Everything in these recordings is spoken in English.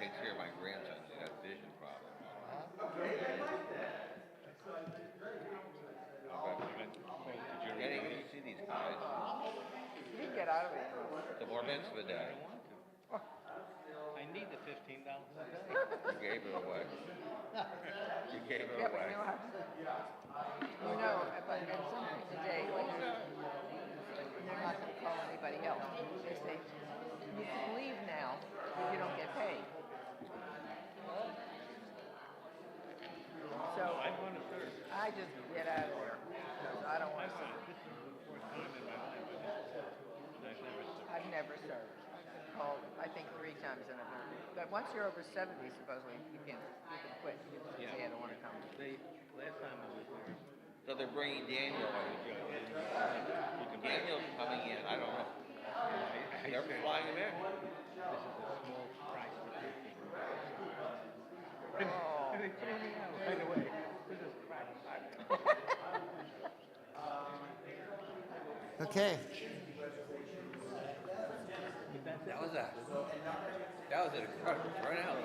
takes care of my grandson who got vision problems. Getting to see these guys. You can get out of it. The bar mitzvah day. I need the $15 a day. You gave it away. You gave it Yeah, but away. you know how to. You know, but at some point today, when they're not going to call anybody else. They say, you can leave now if you don't get paid. So I want to serve. I just get out of there because I don't want to serve. This is the fourth time in my life I've never served. I've never served. I've called, I think 3 times and I've never. But once you're over 70, supposedly you can quit. You can say I don't want to come. Last time I was there, So they're bringing Daniel in. Daniel's coming in. I don't know. They're flying him in. this is a small price for $15. Oh. And they threw me out right away. This is crap. Okay. That was an incredible turnout.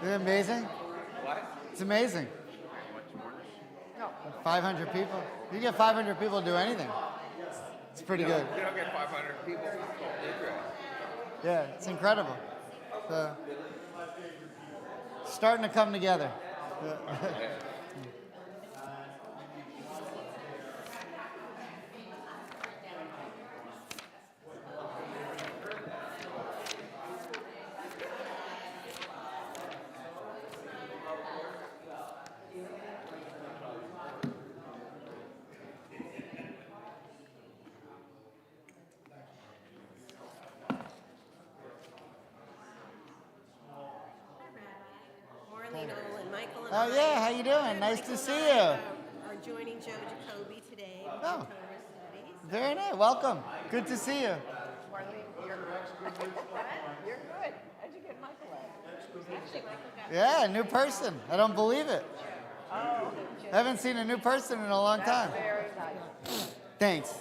Isn't it amazing? What? It's amazing. No. 500 people. You get 500 people to do anything. It's pretty good. You don't get 500 people from Israel. Yeah, it's incredible. So, starting to come together. Yeah. Marlene, and Michael and Oh yeah, how you doing? Nice to see you. Are joining Joe Jacoby today for Oh. Torah Studies. Very nice. Welcome. Good to see you. Marlene, you're good. You're good. How'd you get Michael out? Actually, Michael got Yeah, new person. I don't believe it. Oh, I haven't seen a new person in a long time. that's very nice. Thanks.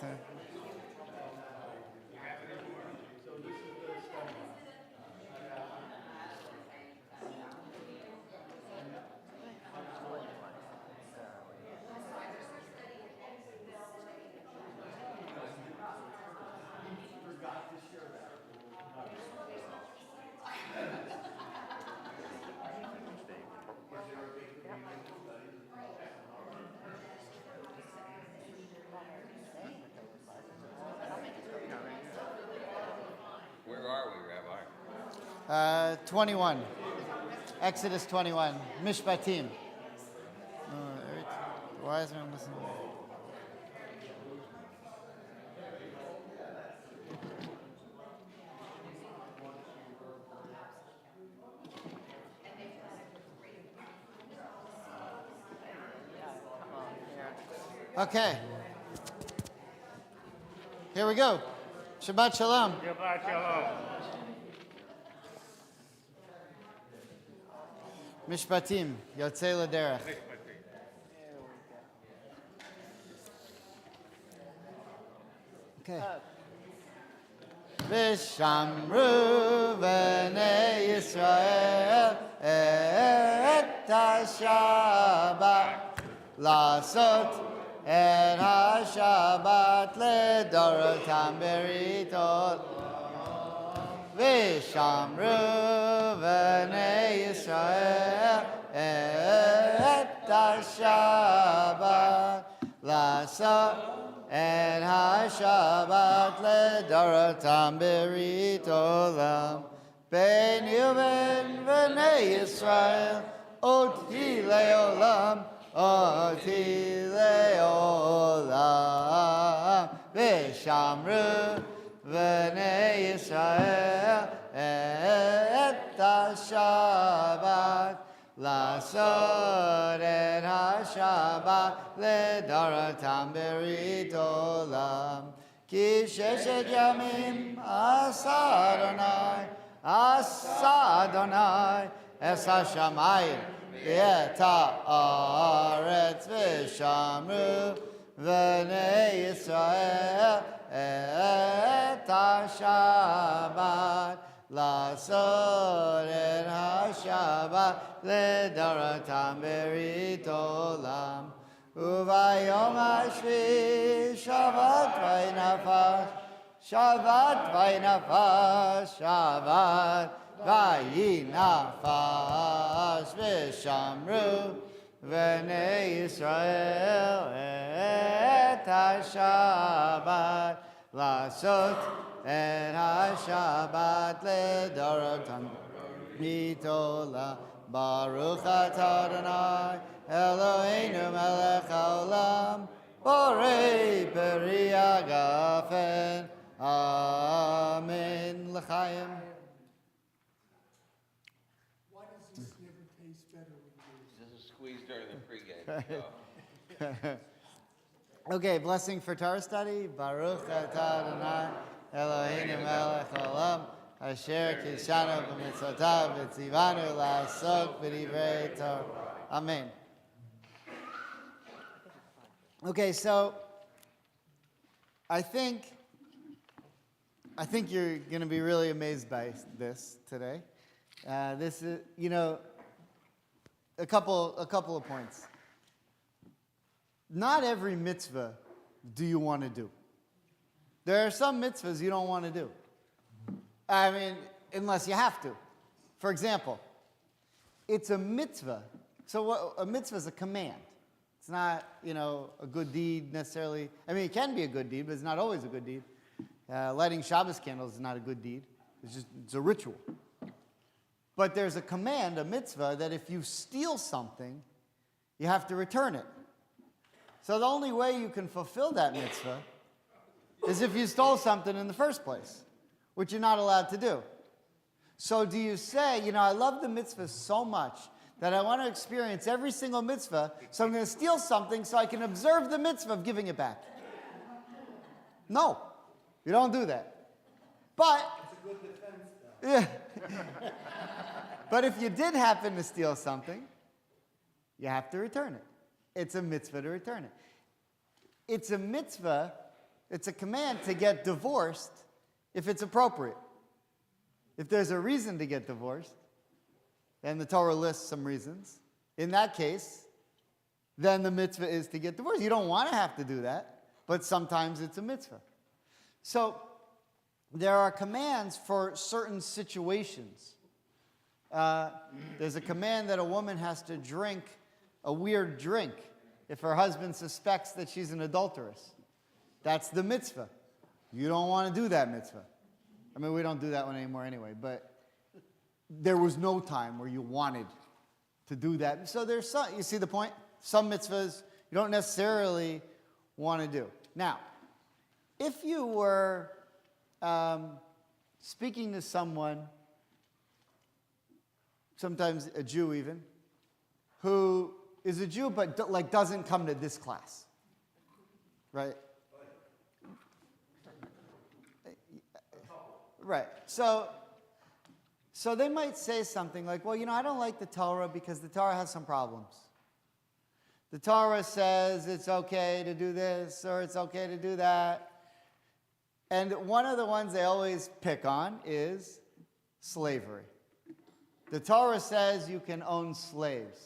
Where are we, Rabbi? 21. Exodus 21. Mishpatim. Why is everyone listening? Okay. Here we go. Shabbat Shalom. Shabbat Shalom. Mishpatim. Yotzei L'derech. Okay. V'shamru b'nei Yisrael et ha-Shabbat לעשות את השבת לדורותם בריתות ושמרו בני ישראל את השבת לעשות את השבת לדורותם ברית עולם ביני ובין בני ישראל אותי לעולם אותי לעולם ושמרו בני ישראל את השבת לעשות את השבת לדורותם ברית עולם כי 6 ימים עשה אדוני את השמיים ואת הארץ ושמרו בני ישראל את השבת לעשות Shabbat v'nafash, Shabbat v'nafash, Shabbat v'nafash, v'shamru v'nei Yisrael et ha-Shabbat, לעשות את השבת לדורותם. מתעולה ברוך אתה אדוני אלוהינו מלך העולם בורא פרי הגפן אמן לחיים. Why does this never taste better when you This is squeezed during the pregame. So. Okay, blessing for Torah study. Baruch atah Adonai Eloheinu melech haolam asher kishanu b'mitzvotav v'tzivanu la'asok b'divrei Torah. Amen. Okay, so I think you're going to be really amazed by this today. This is, a couple of points. Not every mitzvah do you want to do. There are some mitzvahs you don't want to do. I mean, unless you have to. For example, it's a mitzvah. So a mitzvah is a command. It's not, a good deed necessarily. I mean, it can be a good deed, but it's not always a good deed. Lighting Shabbos candles is not a good deed. It's a ritual. But there's a command, a mitzvah, that if you steal something, you have to return it. So the only way you can fulfill that mitzvah is if you stole something in the first place, which you're not allowed to do. So do you say, I love the mitzvah so much that I want to experience every single mitzvah, so I'm going to steal something so I can observe the mitzvah of giving it back? No, you don't do that. But it's a good defense, though. Yeah. But if you did happen to steal something, you have to return it. It's a mitzvah to return it. It's a mitzvah, it's a command to get divorced if it's appropriate. If there's a reason to get divorced, and the Torah lists some reasons, in that case, then the mitzvah is to get divorced. You don't want to have to do that, but sometimes it's a mitzvah. So there are commands for certain situations. There's a command that a woman has to drink a weird drink if her husband suspects that she's an adulteress. That's the mitzvah. You don't want to do that mitzvah. I mean, we don't do that one anymore anyway, but there was no time where you wanted to do that. So there's some, you see the point? Some mitzvahs you don't necessarily want to do. Now, if you were speaking to someone, sometimes a Jew even, who is a Jew but doesn't come to this class, right? Right. So they might say something like, well, I don't like the Torah because the Torah has some problems. The Torah says it's okay to do this or it's okay to do that. And one of the ones they always pick on is slavery. The Torah says you can own slaves.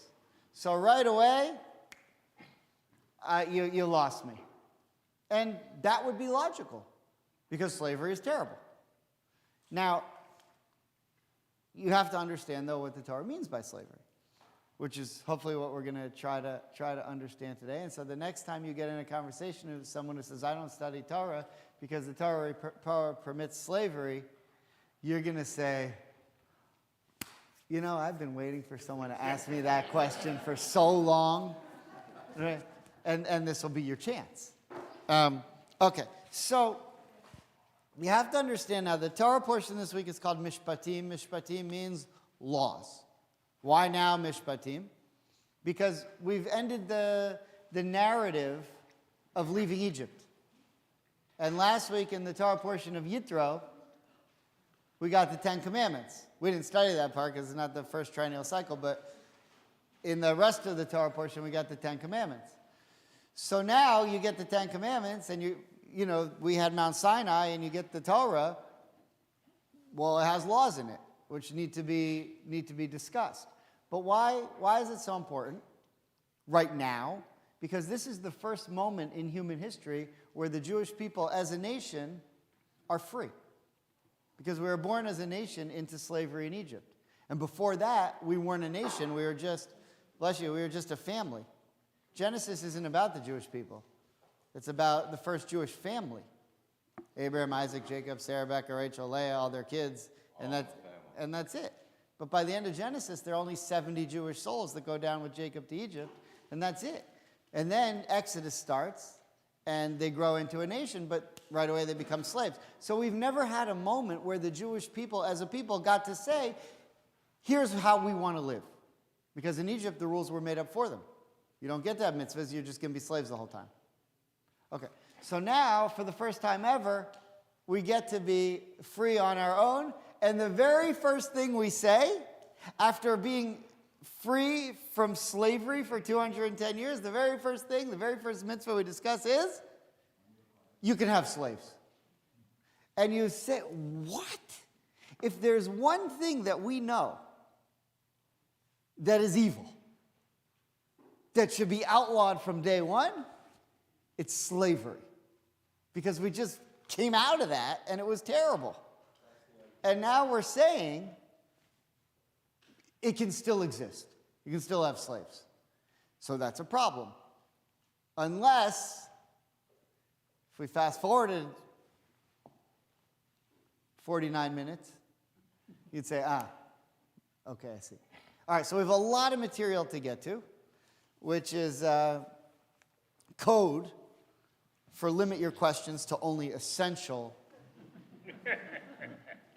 So right away, you lost me. And that would be logical because slavery is terrible. Now, you have to understand, though, what the Torah means by slavery, which is hopefully what we're going to try to understand today. And so the next time you get in a conversation with someone who says, I don't study Torah because the Torah permits slavery, you're going to say, I've been waiting for someone to ask me that question for so long. Right? And this will be your chance. Okay, so you have to understand now, the Torah portion this week is called Mishpatim. Mishpatim means laws. Why now Mishpatim? Because we've ended the narrative of leaving Egypt. And last week in the Torah portion of Yitro, we got the Ten Commandments. We didn't study that part because it's not the first triennial cycle, but in the rest of the Torah portion, we got the Ten Commandments. So now you get the Ten Commandments, and we had Mount Sinai, and you get the Torah. Well, it has laws in it, which need to be discussed. But why is it so important right now? because this is the first moment in human history where the Jewish people as a nation are free. Because we were born as a nation into slavery in Egypt. And before that, we weren't a nation, we were just, bless you, we were just a family. Genesis isn't about the Jewish people. It's about the first Jewish family. Abraham, Isaac, Jacob, Sarah, Rebecca, Rachel, Leah, all their kids, and that's it. But by the end of Genesis, there are only 70 Jewish souls that go down with Jacob to Egypt, and that's it. And then Exodus starts, and they grow into a nation, but right away they become slaves. So we've never had a moment where the Jewish people, as a people, got to say, here's how we want to live. Because in Egypt, the rules were made up for them. You don't get to have mitzvahs, you're just going to be slaves the whole time. Okay, so now, for the first time ever, we get to be free on our own, and the very first thing we say, after being free from slavery for 210 years, the very first thing, the very first mitzvah we discuss is, you can have slaves. And you say, what? If there's one thing that we know that is evil, that should be outlawed from day one, it's slavery. Because we just came out of that and it was terrible. And now we're saying it can still exist. You can still have slaves. So that's a problem. Unless, if we fast forwarded 49 minutes, you'd say, okay, I see. All right, so we have a lot of material to get to, which is code for limit your questions to only essential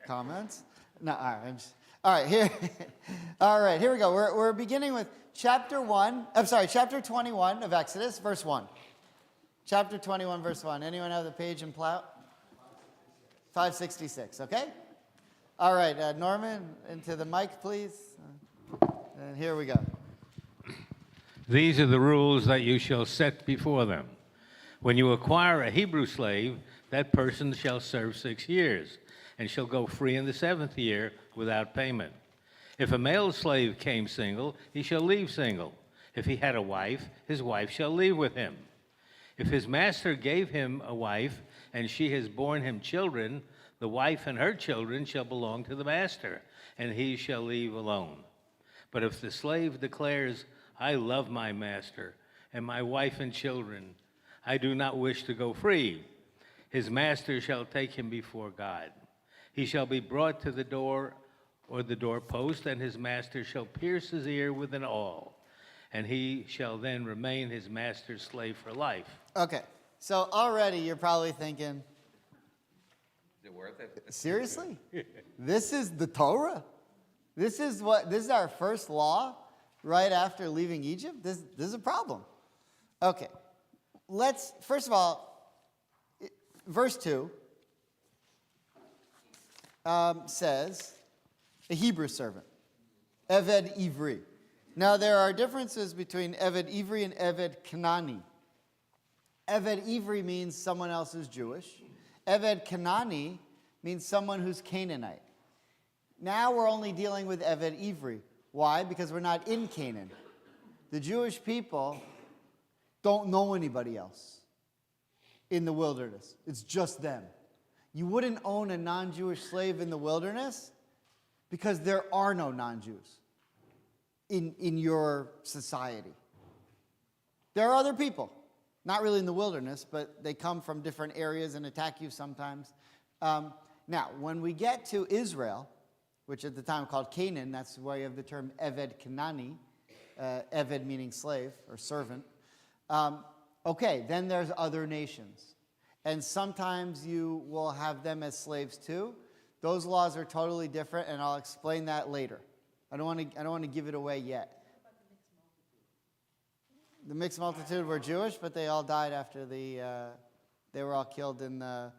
comments. No, all right, here. All right, here we go. We're beginning with chapter 21 of Exodus, verse 1. Chapter 21, verse 1. Anyone have the page and plow? 566, okay? All right, Norman, into the mic, please. And here we go. These are the rules that you shall set before them. When you acquire a Hebrew slave, that person shall serve 6 years, and shall go free in the 7th year without payment. If a male slave came single, he shall leave single. If he had a wife, his wife shall leave with him. If his master gave him a wife, and she has borne him children, the wife and her children shall belong to the master, and he shall leave alone. But if the slave declares, I love my master, and my wife and children, I do not wish to go free, his master shall take him before God. He shall be brought to the door or the doorpost, and his master shall pierce his ear with an awl, and he shall then remain his master's slave for life. Okay, so already you're probably thinking, Is it worth it? seriously? This is the Torah? This is our first law right after leaving Egypt? This is a problem. Okay, first of all, verse 2 says, a Hebrew servant, Eved Ivri. Now there are differences between Eved Ivri and Eved Kanani. Eved Ivri means someone else who's Jewish. Eved Kanani means someone who's Canaanite. Now we're only dealing with Eved Ivri. Why? Because we're not in Canaan. The Jewish people don't know anybody else in the wilderness. It's just them. You wouldn't own a non-Jewish slave in the wilderness because there are no non-Jews in your society. There are other people, not really in the wilderness, but they come from different areas and attack you sometimes. Now, when we get to Israel, which at the time called Canaan, that's why you have the term Eved Kanani, Eved meaning slave or servant. Okay, then there's other nations. And sometimes you will have them as slaves too. Those laws are totally different, and I'll explain that later. I don't want to give it away yet. The mixed multitude were Jewish, but they all died after they were all killed in the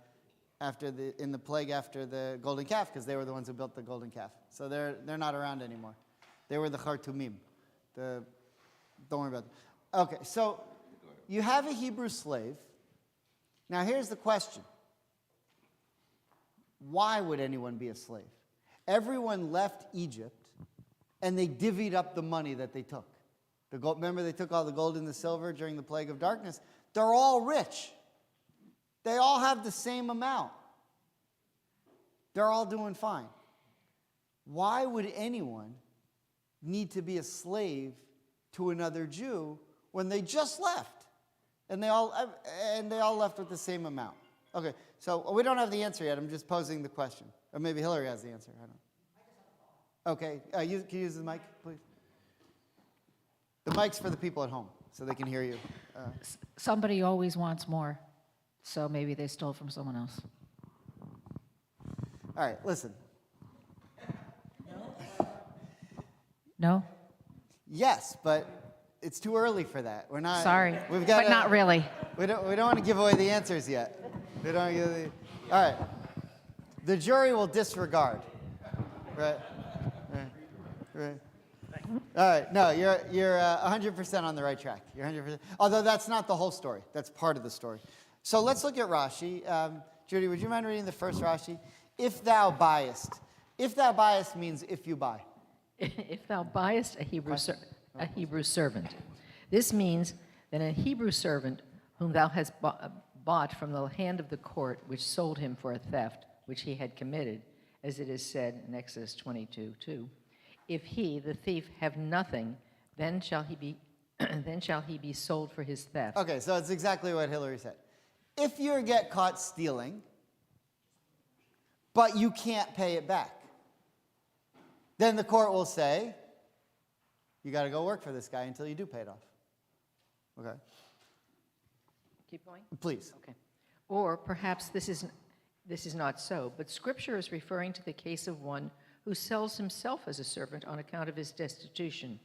plague after the golden calf, because they were the ones who built the golden calf. So they're not around anymore. They were the Khartoumim. Don't worry about them. Okay, so you have a Hebrew slave. Now here's the question. Why would anyone be a slave? Everyone left Egypt, and they divvied up the money that they took. The gold, remember they took all the gold and the silver during the plague of darkness? They're all rich. They all have the same amount. They're all doing fine. Why would anyone need to be a slave to another Jew when they just left? And they all left with the same amount. Okay, so we don't have the answer yet. I'm just posing the question. Or maybe Hillary has the answer. I don't know. Okay, can you use the mic, please? The mic's for the people at home, so they can hear you. Somebody always wants more, so maybe they stole from someone else. All right, listen. No? Yes, but it's too early for that. We're not. Sorry, We've got. but not really. We don't want to give away the answers yet. We don't give the, all right. The jury will disregard. Right. Right. All right. No, you're 100% on the right track. You're 100%. Although that's not the whole story. That's part of the story. So let's look at Rashi. Judy, would you mind reading the first Rashi? If thou buyest. If thou buyest means if you buy. If thou buyest a Hebrew servant, this means that a Hebrew servant whom thou hast bought from the hand of the court, which sold him for a theft which he had committed, as it is said in Exodus 22:2, if he, the thief, have nothing, then shall he be sold for his theft. Okay, so it's exactly what Hillary said. If you get caught stealing, but you can't pay it back, then the court will say, you got to go work for this guy until you do pay it off. Okay? Keep going? Please. Okay. Or perhaps this is not so, but Scripture is referring to the case of one who sells himself as a servant on account of his destitution,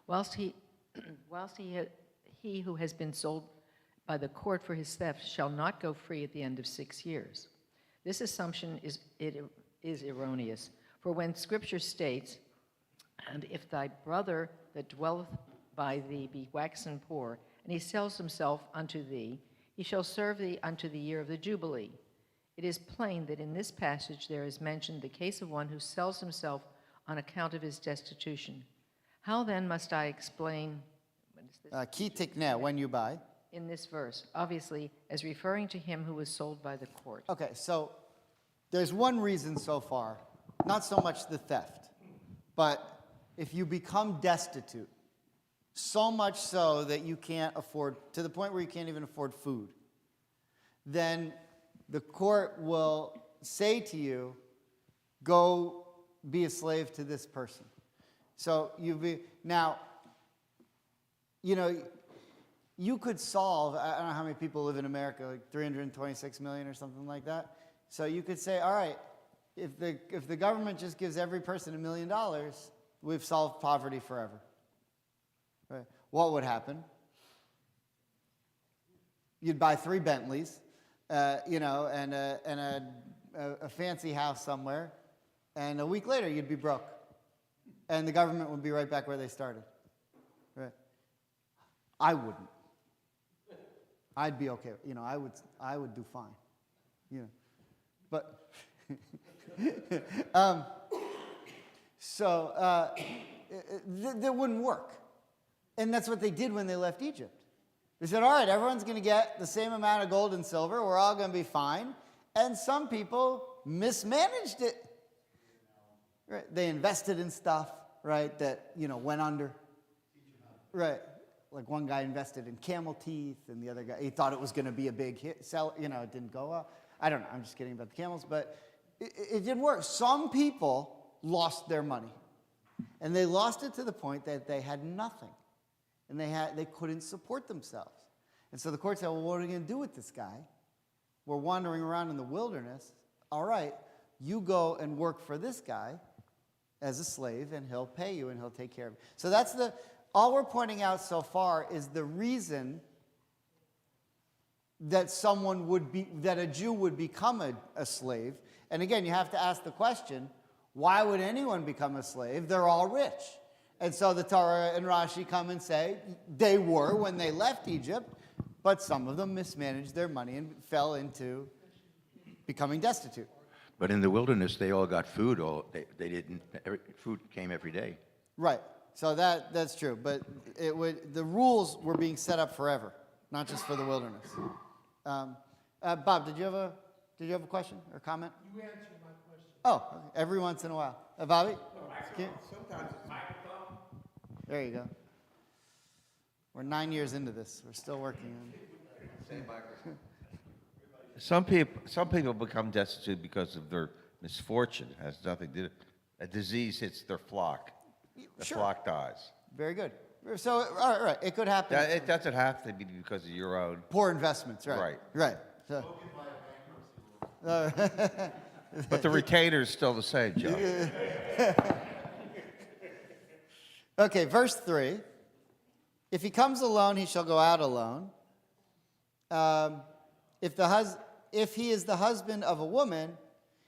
whilst he who has been sold by the court for his theft shall not go free at the end of 6 years. This assumption is erroneous, for when Scripture states, "And if thy brother that dwelleth by thee be waxen poor, and he sells himself unto thee, he shall serve thee unto the year of the Jubilee." It is plain that in this passage there is mentioned the case of one who sells himself on account of his destitution. How then must I explain Ki tikneh, when you buy. in this verse, obviously as referring to him who was sold by the court? Okay, so there's one reason so far, not so much the theft, but if you become destitute, so much so that you can't afford, to the point where you can't even afford food, then the court will say to you, go be a slave to this person. So now, you know, you could solve, I don't know how many people live in America, like 326 million or something like that. So you could say, all right, if the government just gives every person $1 million, we've solved poverty forever. Right? What would happen? You'd buy 3 Bentleys, and a fancy house somewhere, and a week later you'd be broke, and the government would be right back where they started. Right? I wouldn't. I'd be okay. You know, I would do fine. You know, but that wouldn't work, and that's what they did when they left Egypt. They said, all right, everyone's going to get the same amount of gold and silver. We're all going to be fine. And some people mismanaged it. Right? They invested in stuff, right, that, went under. Right. Like one guy invested in camel teeth, and the other guy, he thought it was going to be a big hit. It didn't go up. I don't know. I'm just kidding about the camels. But it didn't work. Some people lost their money. And they lost it to the point that they had nothing. And they couldn't support themselves. And so the court said, well, what are we going to do with this guy? We're wandering around in the wilderness. All right, you go and work for this guy as a slave, and he'll pay you, and he'll take care of you. So that's all we're pointing out so far is the reason that a Jew would become a slave. And again, you have to ask the question, why would anyone become a slave? They're all rich. And so the Torah and Rashi come and say they were when they left Egypt, but some of them mismanaged their money and fell into becoming destitute. But in the wilderness, they all got food. They didn't. Food came every day. Right. So that's true. But the rules were being set up forever, not just for the wilderness. Bob, did you have a question or comment? You answered my question. Oh, okay. Every once in a while. Bobby? There you go. We're 9 years into this. We're still working on it. Some people become destitute because of their misfortune. It has nothing to do. A disease hits their flock. The Sure. flock dies. Very good. So, all right. It could happen. It doesn't have to be because of your own. Poor investments, right? Right. Right. So, But the retainer is still the same, Joe. okay, verse 3. If he comes alone, he shall go out alone. If he is the husband of a woman,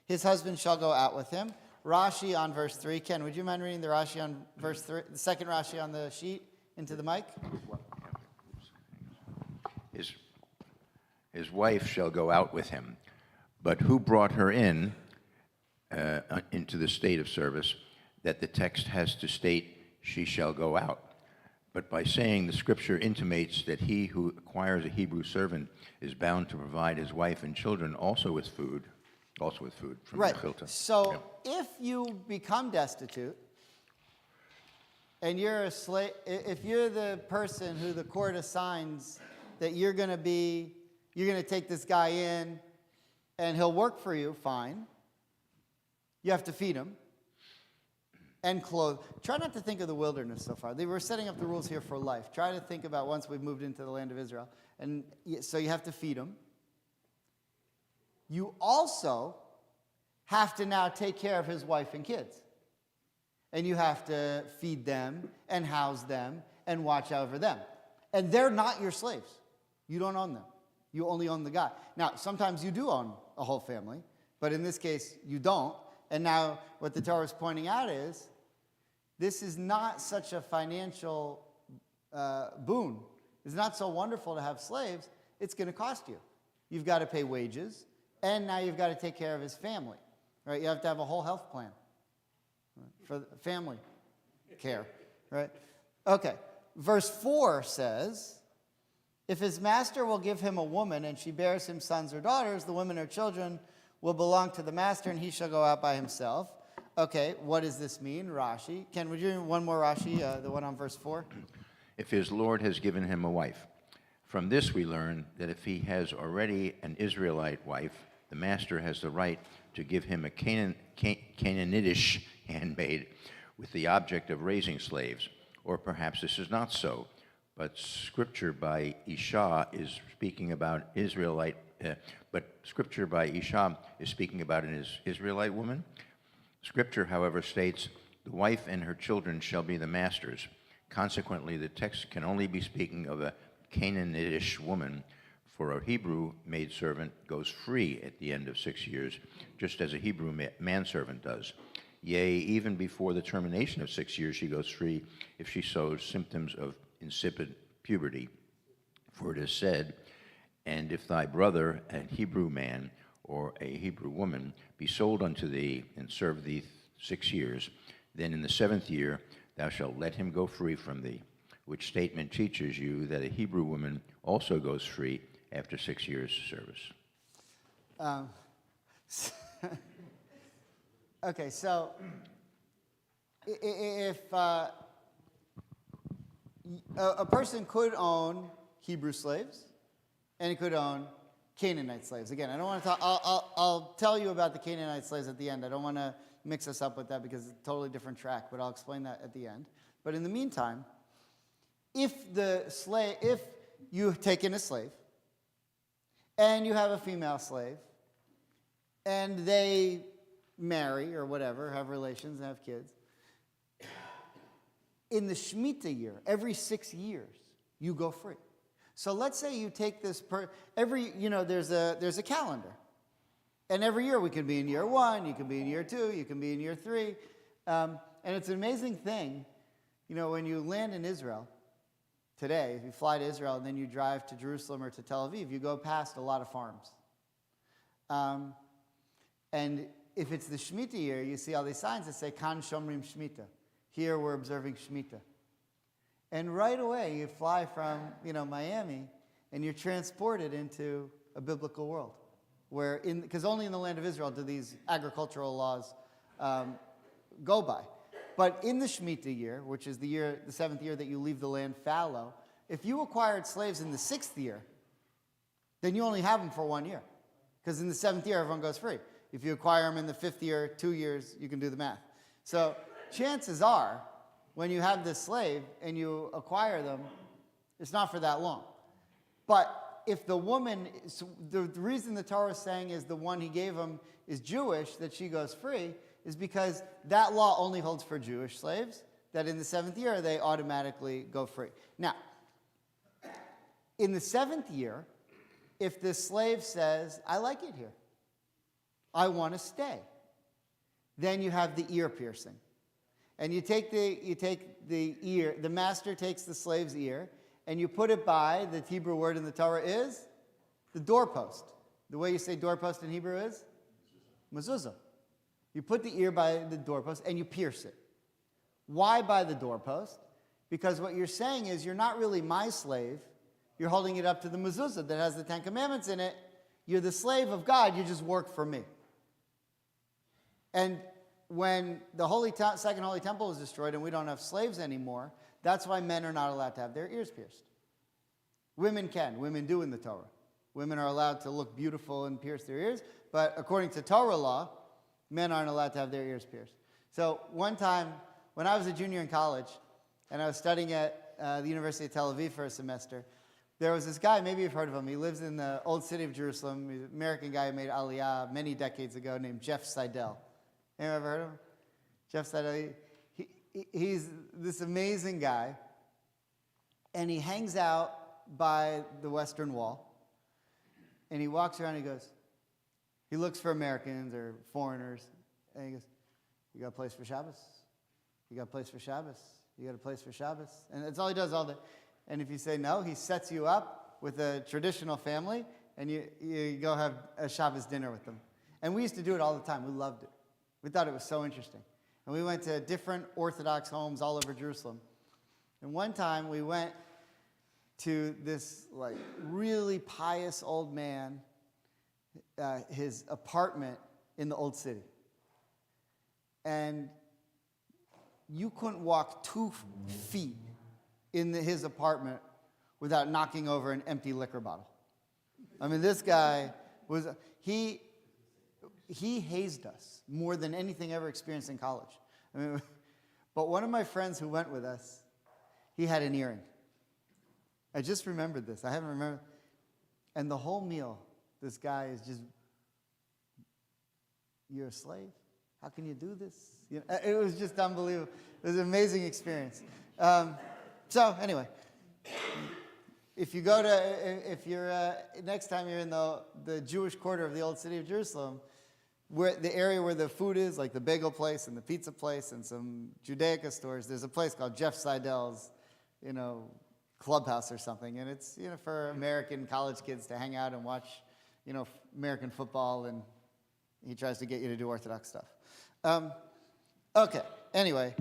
his husband shall go out with him. Rashi on verse 3. Ken, would you mind reading the Rashi on verse 3, the second Rashi on the sheet into the mic? His wife shall go out with him. But who brought her in into the state of service that the text has to state she shall go out? But by saying the scripture intimates that he who acquires a Hebrew servant is bound to provide his wife and children also with food from Right. the Chilta. So if you become destitute and you're a slave, if you're the person who the court assigns that you're going to take this guy in and he'll work for you, fine. You have to feed him and clothe. Try not to think of the wilderness so far. They were setting up the rules here for life. Try to think about once we've moved into the land of Israel. And so you have to feed him. You also have to now take care of his wife and kids. And you have to feed them and house them and watch over them. And they're not your slaves. You don't own them. You only own the guy. Now, sometimes you do own a whole family, but in this case, you don't. And now what the Torah is pointing out is this is not such a financial boon. It's not so wonderful to have slaves. It's going to cost you. You've got to pay wages, and now you've got to take care of his family. Right? You have to have a whole health plan for family care. Right? Okay. Verse 4 says, if his master will give him a woman and she bears him sons or daughters, the women or children will belong to the master and he shall go out by himself. Okay, what does this mean? Rashi. Ken, would you read one more Rashi, the one on verse 4? If his Lord has given him a wife. From this we learn that if he has already an Israelite wife, the master has the right to give him a Canaanitish handmaid with the object of raising slaves. Or perhaps this is not so, but scripture by Isha is speaking about Israelite. But scripture by Isha is speaking about an Israelite woman. Scripture, however, states the wife and her children shall be the master's. Consequently, the text can only be speaking of a Canaanitish woman, for a Hebrew maidservant goes free at the end of 6 years, just as a Hebrew manservant does. Yea, even before the termination of 6 years, she goes free if she shows symptoms of insipid puberty. For it is said, and if thy brother, a Hebrew man or a Hebrew woman, be sold unto thee and serve thee 6 years, then in the 7th year thou shalt let him go free from thee. Which statement teaches you that a Hebrew woman also goes free after 6 years' service. Okay, so if a person could own Hebrew slaves, and he could own Canaanite slaves. Again, I don't want to talk. I'll tell you about the Canaanite slaves at the end. I don't want to mix us up with that because it's a totally different track, but I'll explain that at the end. But in the meantime, if you take in a slave, and you have a female slave, and they marry or whatever, have relations and have kids, in the Shemitah year, every 6 years, you go free. So let's say you take this there's a calendar. And every year we could be in year 1, you could be in year 2, you can be in year 3. And it's an amazing thing, when you land in Israel today, if you fly to Israel and then you drive to Jerusalem or to Tel Aviv, you go past a lot of farms. And if it's the Shemitah year, you see all these signs that say, Kan Shomrim Shemitah. Here we're observing Shemitah. And right away, you fly from, Miami, and you're transported into a biblical world. Because only in the land of Israel do these agricultural laws go by. But in the Shemitah year, which is the 7th year that you leave the land fallow, if you acquired slaves in the 6th year, then you only have them for 1 year. Because in the 7th year, everyone goes free. If you acquire them in the 5th year, 2 years, you can do the math. So chances are, when you have this slave and you acquire them, it's not for that long. But if the woman, the reason the Torah is saying is the one he gave him is Jewish, that she goes free, is because that law only holds for Jewish slaves, that in the 7th year they automatically go free. Now, in the 7th year, if the slave says, I like it here, I want to stay, then you have the ear piercing. And you take the ear, the master takes the slave's ear, and you put it by, the Hebrew word in the Torah is the doorpost. The way you say doorpost in Hebrew is mezuzah. You put the ear by the doorpost and you pierce it. Why by the doorpost? Because what you're saying is you're not really my slave. You're holding it up to the mezuzah that has the 10 Commandments in it. You're the slave of God. You just work for me. And when the Second Holy Temple was destroyed and we don't have slaves anymore, that's why men are not allowed to have their ears pierced. Women can. Women do in the Torah. Women are allowed to look beautiful and pierce their ears, but according to Torah law, men aren't allowed to have their ears pierced. So one time, when I was a junior in college, and I was studying at the University of Tel Aviv for a semester, there was this guy, maybe you've heard of him, he lives in the old city of Jerusalem, he's an American guy who made Aliyah many decades ago, named Jeff Seidel. Anyone ever heard of him? Jeff Seidel, he's this amazing guy, and he hangs out by the Western Wall, and he walks around and he looks for Americans or foreigners, and he goes, you got a place for Shabbos? You got a place for Shabbos? You got a place for Shabbos? And that's all he does all day. And if you say no, he sets you up with a traditional family, and you go have a Shabbos dinner with them. And we used to do it all the time. We loved it. We thought it was so interesting. And we went to different Orthodox homes all over Jerusalem. And one time we went to this really pious old man, his apartment in the old city. And you couldn't walk 2 feet in his apartment without knocking over an empty liquor bottle. I mean, this guy was, he hazed us more than anything ever experienced in college. I mean, but one of my friends who went with us, he had an earring. I just remembered this. I haven't remembered. And the whole meal, this guy is just, you're a slave? How can you do this? It was just unbelievable. It was an amazing experience. So anyway, if you're next time you're in the Jewish quarter of the old city of Jerusalem, where the area where the food is, like the bagel place and the pizza place and some Judaica stores, there's a place called Jeff Seidel's, clubhouse or something, and it's for American college kids to hang out and watch, American football, and he tries to get you to do Orthodox stuff. Okay. Anyway,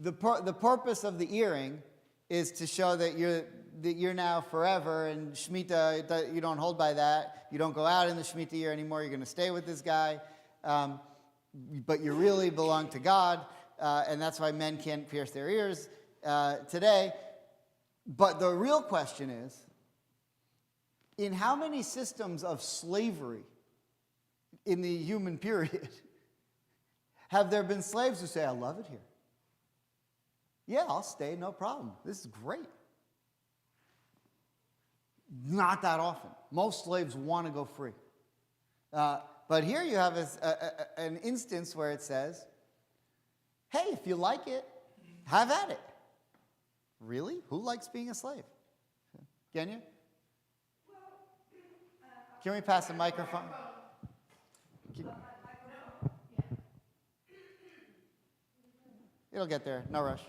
the purpose of the earring is to show that you're now forever, and Shemitah, you don't hold by that. You don't go out in the Shemitah year anymore. You're going to stay with this guy, but you really belong to God, and that's why men can't pierce their ears today. But the real question is, in how many systems of slavery in the human period have there been slaves who say, I love it here? Yeah, I'll stay, no problem. This is great. Not that often. Most slaves want to go free. But here you have an instance where it says, hey, if you like it, have at it. Really? Who likes being a slave? Kenya? Can we pass the microphone? It'll get there. No rush.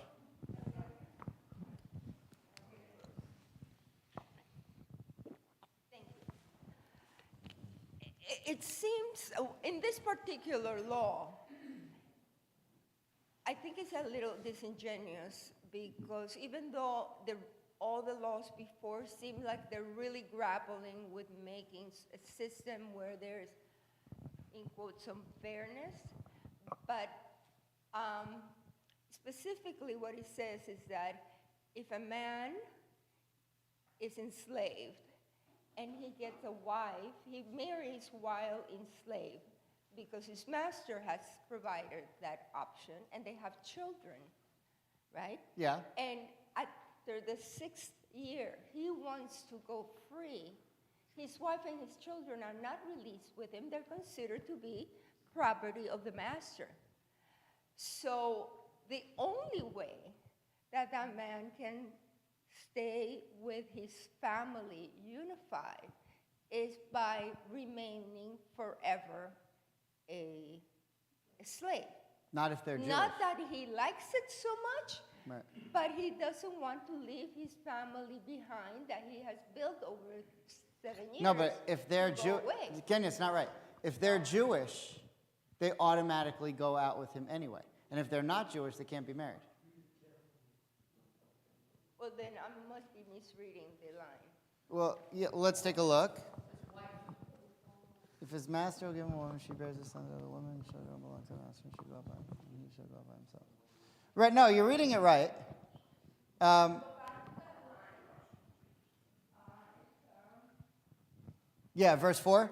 It seems in this particular law, I think it's a little disingenuous because even though all the laws before seem like they're really grappling with making a system where there's, in quotes, some fairness, but specifically what it says is that if a man is enslaved and he gets a wife, he marries while enslaved because his master has provided that option and they have children, right? Yeah. And after the 6th year, he wants to go free. His wife and his children are not released with him. They're considered to be property of the master. So the only way that that man can stay with his family unified is by remaining forever a slave. Not if they're Jewish. Not that he likes it so much, Right. but he doesn't want to leave his family behind that he has built over 7 years. No, but if they're to go Jewish, away. Kenya, it's not right. If they're Jewish, they automatically go out with him anyway. And if they're not Jewish, they can't be married. Well, then I must be misreading the line. Well, yeah, let's take a look. If his master will give him a woman, she bears the sons of the woman, shall go belong to the master, and she shall go by, and he shall go by himself. Right, no, you're reading it right. Yeah, verse 4.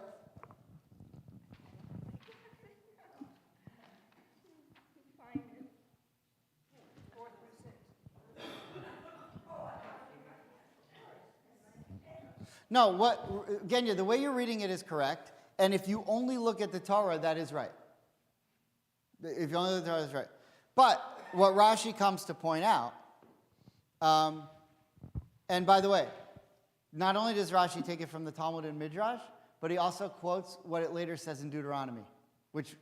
No, Genya, the way you're reading it is correct. And if you only look at the Torah, that is right. If you only look at the Torah, that's right. But what Rashi comes to point out, and by the way, not only does Rashi take it from the Talmud and Midrash, but he also quotes what it later says in Deuteronomy, which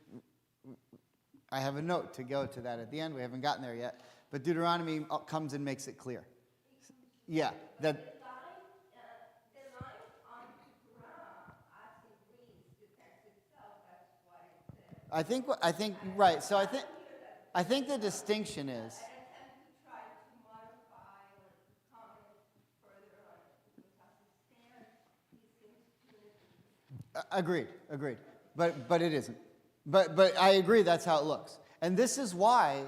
I have a note to go to that at the end. We haven't gotten there yet. But Deuteronomy comes and makes it clear. Yeah, that... I think right. So I think the distinction is. Agreed. But it isn't. But I agree that's how it looks. And this is why,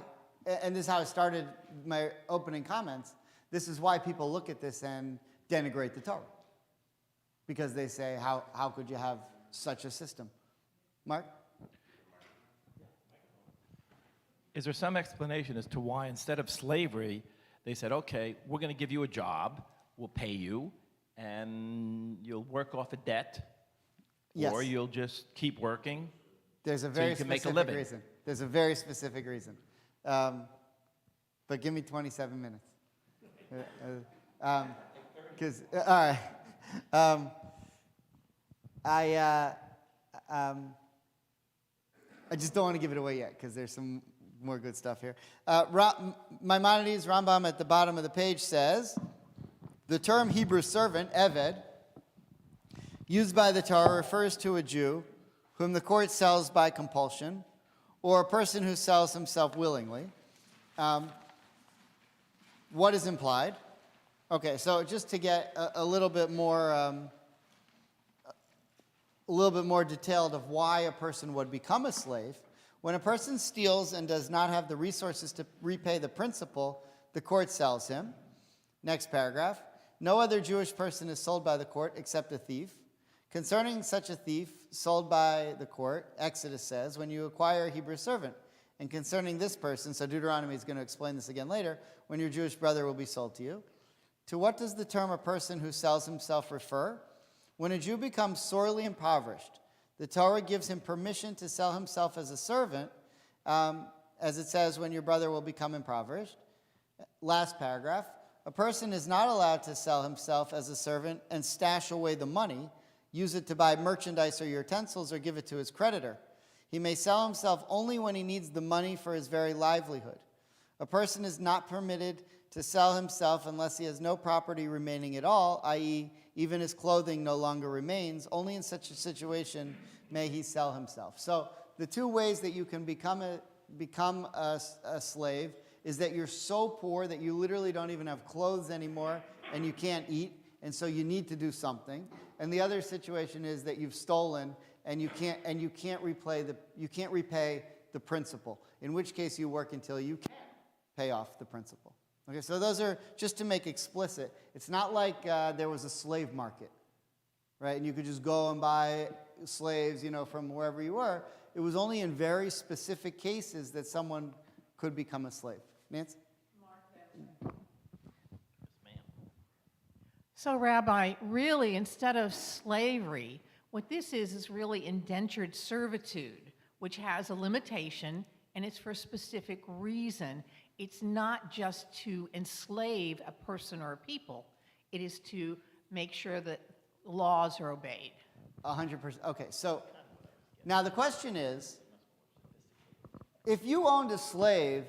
and this is how I started my opening comments, this is why people look at this and denigrate the Torah. Because they say, how could you have such a system? Mark? Is there some explanation as to why instead of slavery, they said, okay, we're going to give you a job, we'll pay you, and you'll work off a debt, Yes. or you'll just keep working There's a so very you can make a specific living? reason. There's a very specific reason. But give me 27 minutes. Because, all right. I just don't want to give it away yet because there's some more good stuff here. Maimonides, Rambam at the bottom of the page says, the term Hebrew servant, Eved, used by the Torah refers to a Jew whom the court sells by compulsion, or a person who sells himself willingly. What is implied? Okay, so just to get a little bit more detailed of why a person would become a slave, when a person steals and does not have the resources to repay the principal, the court sells him. Next paragraph. No other Jewish person is sold by the court except a thief. Concerning such a thief sold by the court, Exodus says, when you acquire a Hebrew servant. And concerning this person, so Deuteronomy is going to explain this again later, when your Jewish brother will be sold to you. To what does the term a person who sells himself refer? When a Jew becomes sorely impoverished, the Torah gives him permission to sell himself as a servant, as it says, when your brother will become impoverished. Last paragraph. A person is not allowed to sell himself as a servant and stash away the money, use it to buy merchandise or utensils, or give it to his creditor. He may sell himself only when he needs the money for his very livelihood. A person is not permitted to sell himself unless he has no property remaining at all, i.e., even his clothing no longer remains. Only in such a situation may he sell himself. So the two ways that you can become become a slave is that you're so poor that you literally don't even have clothes anymore and you can't eat, and so you need to do something. And the other situation is that you've stolen and you can't repay the principal, in which case you work until you can pay off the principal. Okay, so those are just to make explicit. It's not like there was a slave market, right? And you could just go and buy slaves, from wherever you were. It was only in very specific cases that someone could become a slave. Nancy? So, Rabbi, really, instead of slavery, what this is really indentured servitude, which has a limitation, and it's for a specific reason. It's not just to enslave a person or a people. It is to make sure that laws are obeyed. 100%. Okay, so now the question is, if you owned a slave,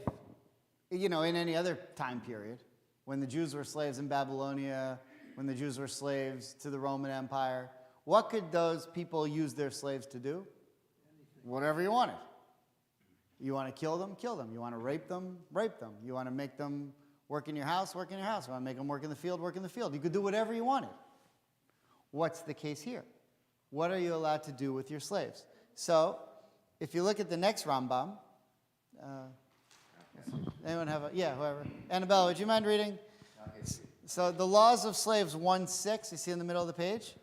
in any other time period, when the Jews were slaves in Babylonia, when the Jews were slaves to the Roman Empire, what could those people use their slaves to do? Whatever you wanted. You want to kill them? Kill them. You want to rape them? Rape them. You want to make them work in your house? Work in your house. You want to make them work in the field? Work in the field. You could do whatever you wanted. What's the case here? What are you allowed to do with your slaves? So, if you look at the next Rambam, anyone have whoever. Annabelle, would you mind reading? So, the laws of slaves 1:6, you see in the middle of the page?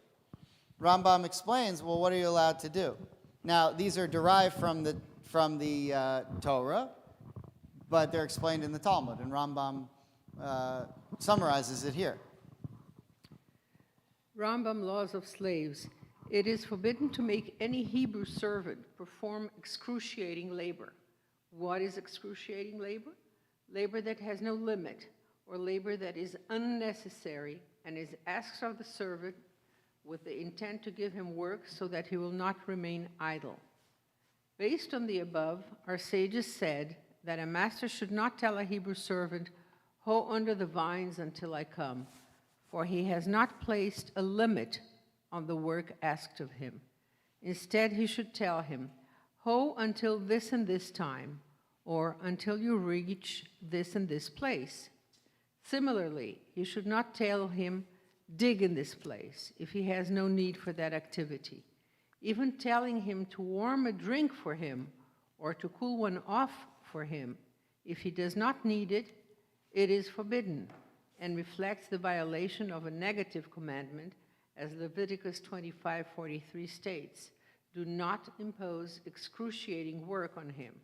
Rambam explains, well, what are you allowed to do? Now, these are derived from the Torah, but they're explained in the Talmud, and Rambam summarizes it here. Rambam Laws of Slaves. It is forbidden to make any Hebrew servant perform excruciating labor. What is excruciating labor? Labor that has no limit, or labor that is unnecessary and is asked of the servant with the intent to give him work so that he will not remain idle. Based on the above, our sages said that a master should not tell a Hebrew servant, "Hoe under the vines until I come," for he has not placed a limit on the work asked of him. Instead, he should tell him, "Hoe until this and this time," or "until you reach this and this place." Similarly, he should not tell him, "Dig in this place," if he has no need for that activity. Even telling him to warm a drink for him or to cool one off for him, if he does not need it, it is forbidden and reflects the violation of a negative commandment, as Leviticus 25:43 states, "Do not impose excruciating work on him."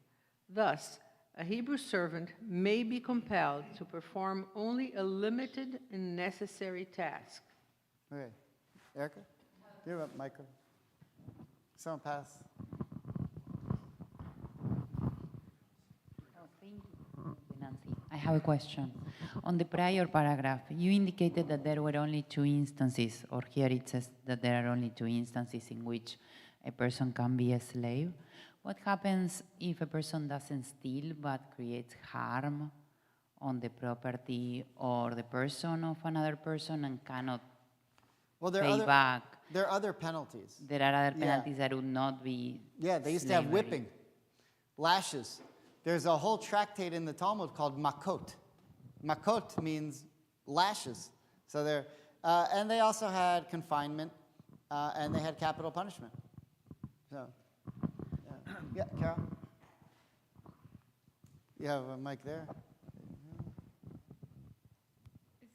Thus, a Hebrew servant may be compelled to perform only a limited and necessary task. Okay. Erica? Do you have a microphone? Someone pass. Thank you, Nancy. I have a question. On the prior paragraph, you indicated that there were only 2 instances, or here it says that there are only 2 instances in which a person can be a slave. What happens if a person doesn't steal but creates harm on the property or the person of another person and cannot pay back? There are other penalties. There are other penalties that would not be they used to have whipping, lashes. There's a whole tractate in the Talmud called makot. Makot means lashes. So and they also had confinement, and they had capital punishment. So, yeah, Carol? You have a mic there.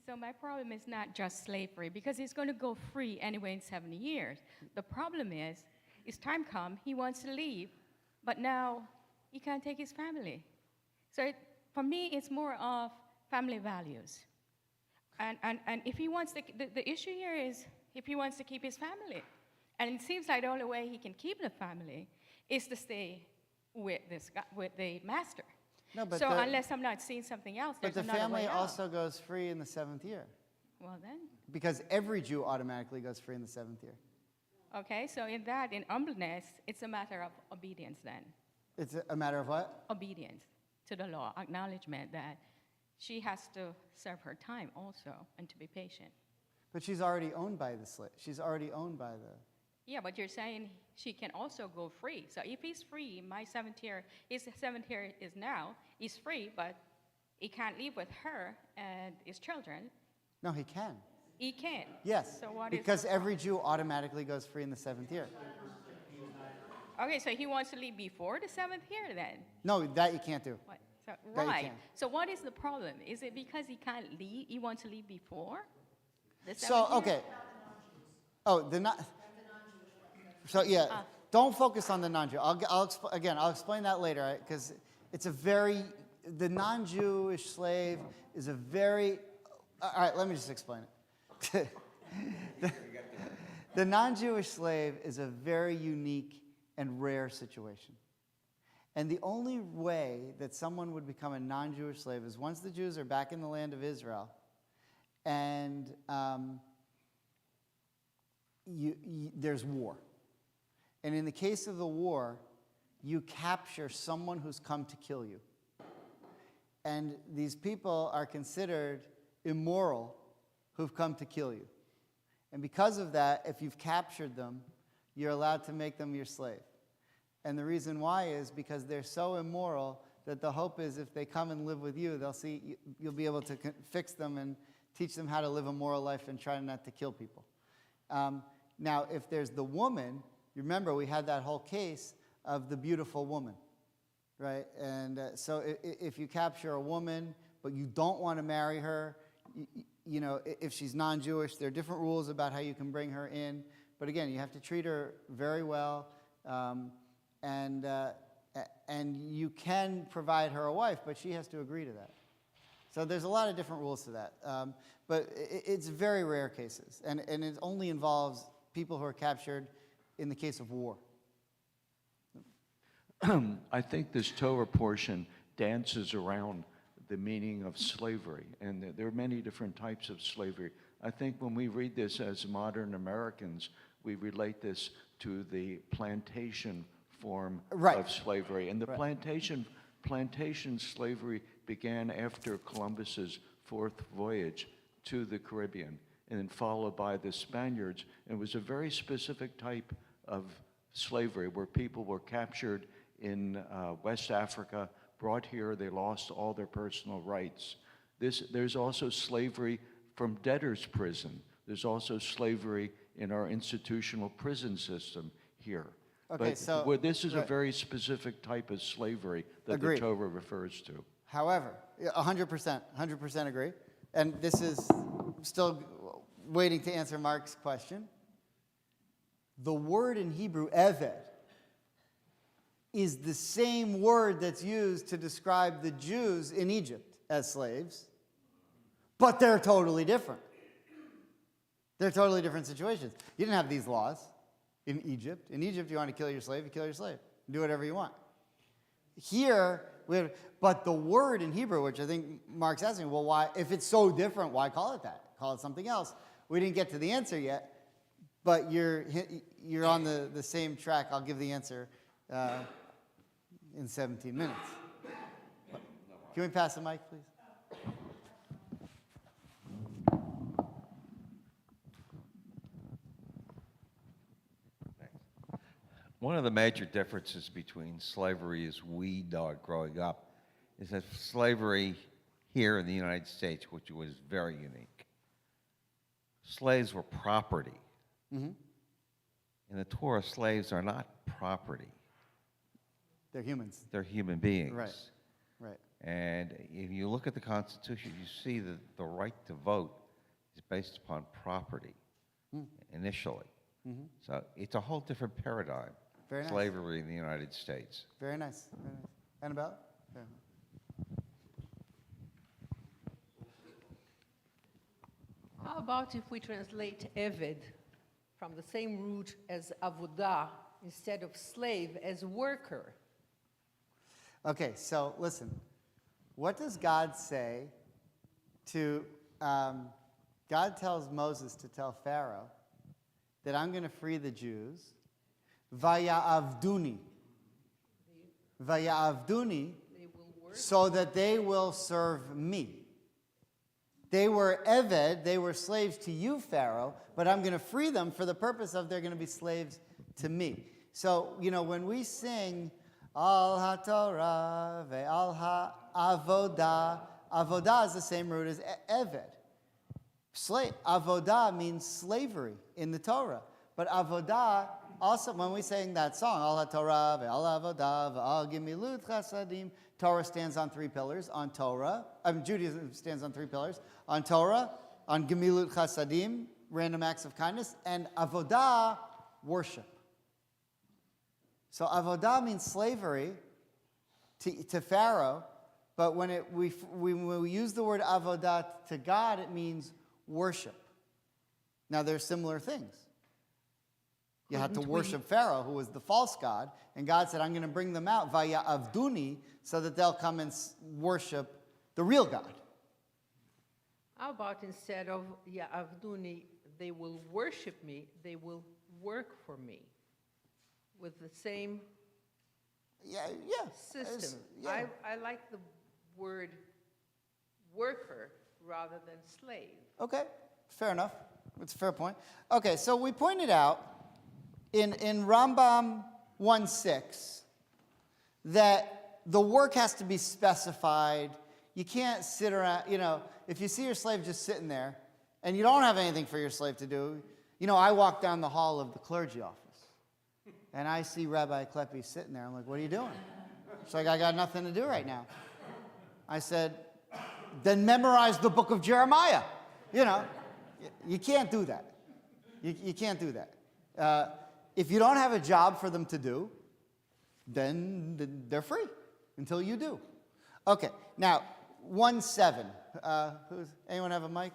So my problem is not just slavery, because he's going to go free anyway in 70 years. The problem is, it's time come, he wants to leave, but now he can't take his family. So for me, it's more of family values. And if he wants to, the issue here is if he wants to keep his family. And it seems like the only way he can keep the family is to stay with with the master. No, but so unless I'm not seeing something else, but there's the another way family out. also goes free in the 7th year. Well then. Because every Jew automatically goes free in the 7th year. Okay, so in humbleness, it's a matter of obedience then. It's a matter of what? Obedience to the law, acknowledgement that she has to serve her time also and to be patient. But she's already owned by the slave. She's already owned by the... Yeah, but you're saying she can also go free. So if he's free, his 7th year is now, he's free, but he can't live with her and his children. No, he can. He can. Yes, So what is because the every Jew automatically goes free in the 7th year. Okay, so he wants to leave before the 7th year then? No, that you can't do. What? So, That you right. can't. So what is the problem? Is it because he can't leave? He wants to leave before the 7th So, year? okay. Oh, so yeah, don't focus on the non-Jew. I'll explain that later, because it's the non-Jewish slave is a very, all right, let me just explain it. The non-Jewish slave is a very unique and rare situation. And the only way that someone would become a non-Jewish slave is once the Jews are back in the land of Israel, and there's war. And in the case of the war, you capture someone who's come to kill you. And these people are considered immoral who've come to kill you. And because of that, if you've captured them, you're allowed to make them your slave. And the reason why is because they're so immoral that the hope is if they come and live with you, you'll be able to fix them and teach them how to live a moral life and try not to kill people. Now, if there's the woman, you remember we had that whole case of the beautiful woman, right? And so if you capture a woman, but you don't want to marry her, if she's non-Jewish, there are different rules about how you can bring her in. But again, you have to treat her very well, and you can provide her a wife, but she has to agree to that. So there's a lot of different rules to that. But it's very rare cases, and it only involves people who are captured in the case of war. I think this Torah portion dances around the meaning of slavery, and there are many different types of slavery. I think when we read this as modern Americans, we relate this to the plantation form of slavery. And the plantation slavery began after Columbus's 4th voyage to the Caribbean, and then followed by the Spaniards. And it was a very specific type of slavery where people were captured in West Africa, brought here, they lost all their personal rights. There's also slavery from debtor's prison. There's also slavery in our institutional prison system here. Okay, But this is a very specific type of slavery that the Torah refers to. However, 100% agree. And this is still waiting to answer Mark's question. The word in Hebrew, eved, is the same word that's used to describe the Jews in Egypt as slaves, but they're totally different. They're totally different situations. You didn't have these laws in Egypt. In Egypt, you want to kill your slave, you kill your slave. Do whatever you want. Here, but the word in Hebrew, which I think Mark's asking, well, why, if it's so different, why call it that? Call it something else. We didn't get to the answer yet, but you're on the same track. I'll give the answer in 17 minutes. Can we pass the mic, please? One of the major differences between slavery as we know it growing up is that slavery here in the United States, which was very unique, slaves were property. Mm-hmm. In the Torah, slaves are not property. They're humans. They're human beings. Right. Right. And if you look at the Constitution, you see that the right to vote is based upon property initially. Mm-hmm. So it's a whole different paradigm. Very nice. Slavery in the United States. Very nice. Very nice. Annabelle? Yeah. How about if we translate Eved from the same root as avodah instead of slave as worker? Okay, so listen. What does God say to, God tells Moses to tell Pharaoh that I'm going to free the Jews. Vaya'avduni. Vaya'avduni, so that they will serve me. They were eved, they were slaves to you, Pharaoh, but I'm going to free them for the purpose of they're going to be slaves to me. So, when we sing, Al HaTorah ve'al HaAvodah, Avodah is the same root as eved. Avodah means slavery in the Torah. But avodah, also, when we sing that song, Al HaTorah ve'al Avodah ve'al Gemilut Chasadim, Torah stands on three pillars. On Torah, Judaism stands on three pillars. On Torah, on Gemilut Chasadim, random acts of kindness, and Avodah, worship. So Avodah means slavery to Pharaoh, but when we use the word Avodah to God, it means worship. Now, there's similar things. You had to worship Pharaoh, who was the false god, and God said, I'm going to bring them out via Avduni, so that they'll come and worship the real God. How about instead of Avduni, they will worship me, they will work for me with the same system. Yeah. I like the word worker rather than slave. Okay, fair enough. It's a fair point. Okay, so we pointed out in Rambam 1:6 that the work has to be specified. You can't sit around, if you see your slave just sitting there and you don't have anything for your slave to do. I walk down the hall of the clergy office and I see Rabbi Kleppe sitting there. I'm like, what are you doing? She's like, I got nothing to do right now. I said, then memorize the book of Jeremiah. You can't do that. You can't do that. If you don't have a job for them to do, then they're free until you do. Okay, now 1:7. Anyone have a mic?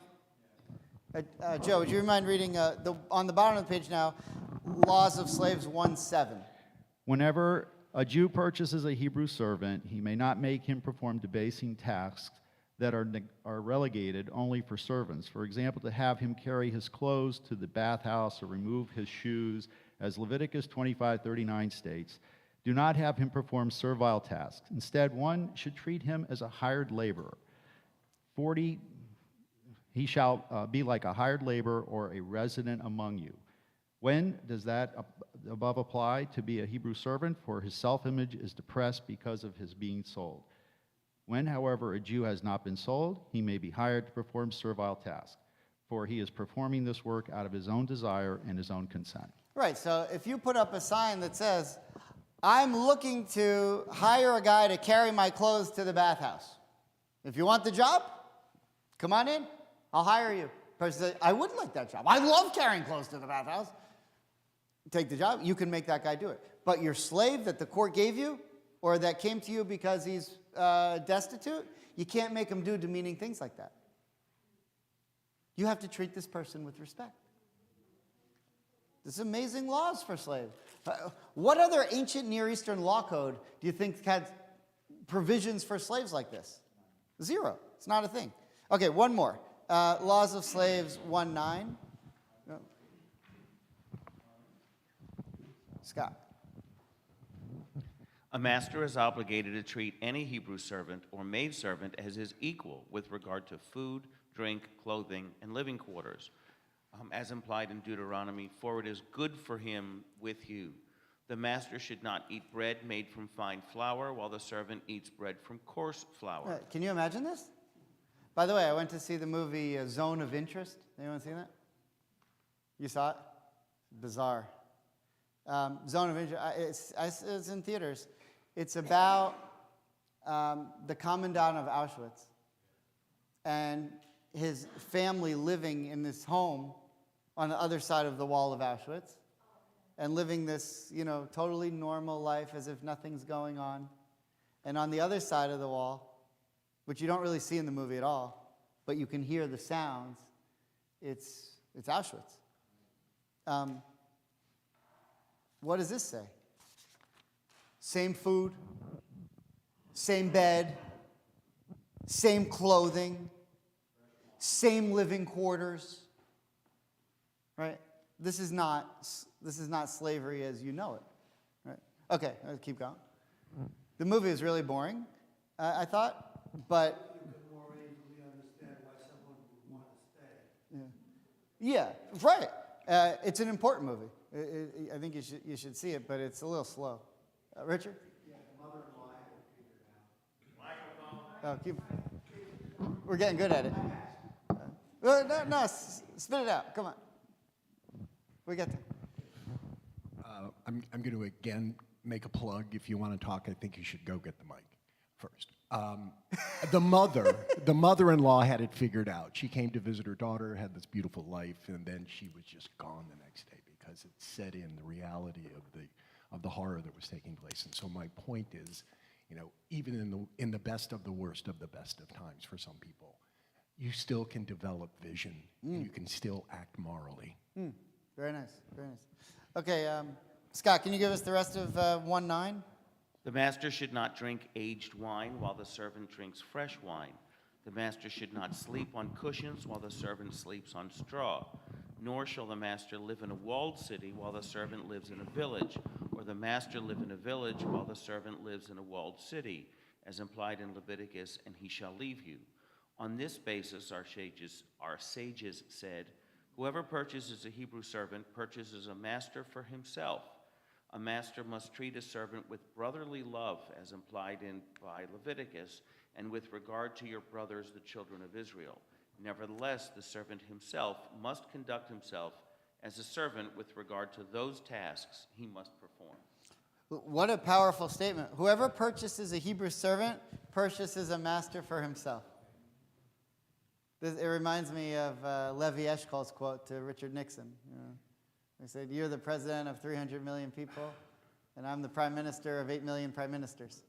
Joe, would you mind reading on the bottom of the page now, Laws of Slaves 1:7. Whenever a Jew purchases a Hebrew servant, he may not make him perform debasing tasks that are relegated only for servants. For example, to have him carry his clothes to the bathhouse or remove his shoes, as Leviticus 25:39 states. Do not have him perform servile tasks. Instead, one should treat him as a hired laborer. 40, he shall be like a hired laborer or a resident among you. When does that above apply? To be a Hebrew servant, for his self-image is depressed because of his being sold. When, however, a Jew has not been sold, he may be hired to perform servile tasks, for he is performing this work out of his own desire and his own consent. Right, so if you put up a sign that says, I'm looking to hire a guy to carry my clothes to the bathhouse. If you want the job, come on in. I'll hire you. Person says, I would like that job. I love carrying clothes to the bathhouse. Take the job. You can make that guy do it. But your slave that the court gave you, or that came to you because he's destitute, you can't make him do demeaning things like that. You have to treat this person with respect. There's amazing laws for slaves. What other ancient Near Eastern law code do you think had provisions for slaves like this? Zero. It's not a thing. Okay, one more. Laws of Slaves 1:9. No. Scott. A master is obligated to treat any Hebrew servant or maidservant as his equal with regard to food, drink, clothing, and living quarters, as implied in Deuteronomy, for it is good for him with you. The master should not eat bread made from fine flour, while the servant eats bread from coarse flour. Can you imagine this? By the way, I went to see the movie Zone of Interest. Anyone seen that? You saw it? Bizarre. Zone of Interest, it's in theaters. It's about the commandant of Auschwitz and his family living in this home on the other side of the wall of Auschwitz and living this, totally normal life as if nothing's going on. And on the other side of the wall, which you don't really see in the movie at all, but you can hear the sounds, it's Auschwitz. What does this say? Same food, same bed, same clothing, same living quarters, right? This is not slavery as you know it, right? Okay, let's keep going. The movie is really boring, I thought, but You could more easily understand why someone Yeah, right. It's an important movie. I think you should see it, but it's a little slow. Richard? Yeah, the mother-in-law had it figured out. We're getting good at it. No, spit it out. Come on. We got that. I'm going to again make a plug. If you want to talk, I think you should go get the mic first. The mother-in-law had it figured out. She came to visit her daughter, had this beautiful life, and then she was just gone the next day because it set in the reality of the horror that was taking place. And so my point is, even in the best of the worst of the best of times for some people, you still can develop vision. And you can still act morally. Very nice. Very nice. Okay, Scott, can you give us the rest of 1:9? The master should not drink aged wine while the servant drinks fresh wine. The master should not sleep on cushions while the servant sleeps on straw. Nor shall the master live in a walled city while the servant lives in a village, or the master live in a village while the servant lives in a walled city, as implied in Leviticus, and he shall leave you. On this basis, our sages said, whoever purchases a Hebrew servant purchases a master for himself. A master must treat a servant with brotherly love, as implied by Leviticus, and with regard to your brothers, the children of Israel. Nevertheless, the servant himself must conduct himself as a servant with regard to those tasks he must perform. What a powerful statement. Whoever purchases a Hebrew servant purchases a master for himself. It reminds me of Levi Eshkol's quote to Richard Nixon. He said, "You're the president of 300 million people, and I'm the prime minister of 8 million prime ministers."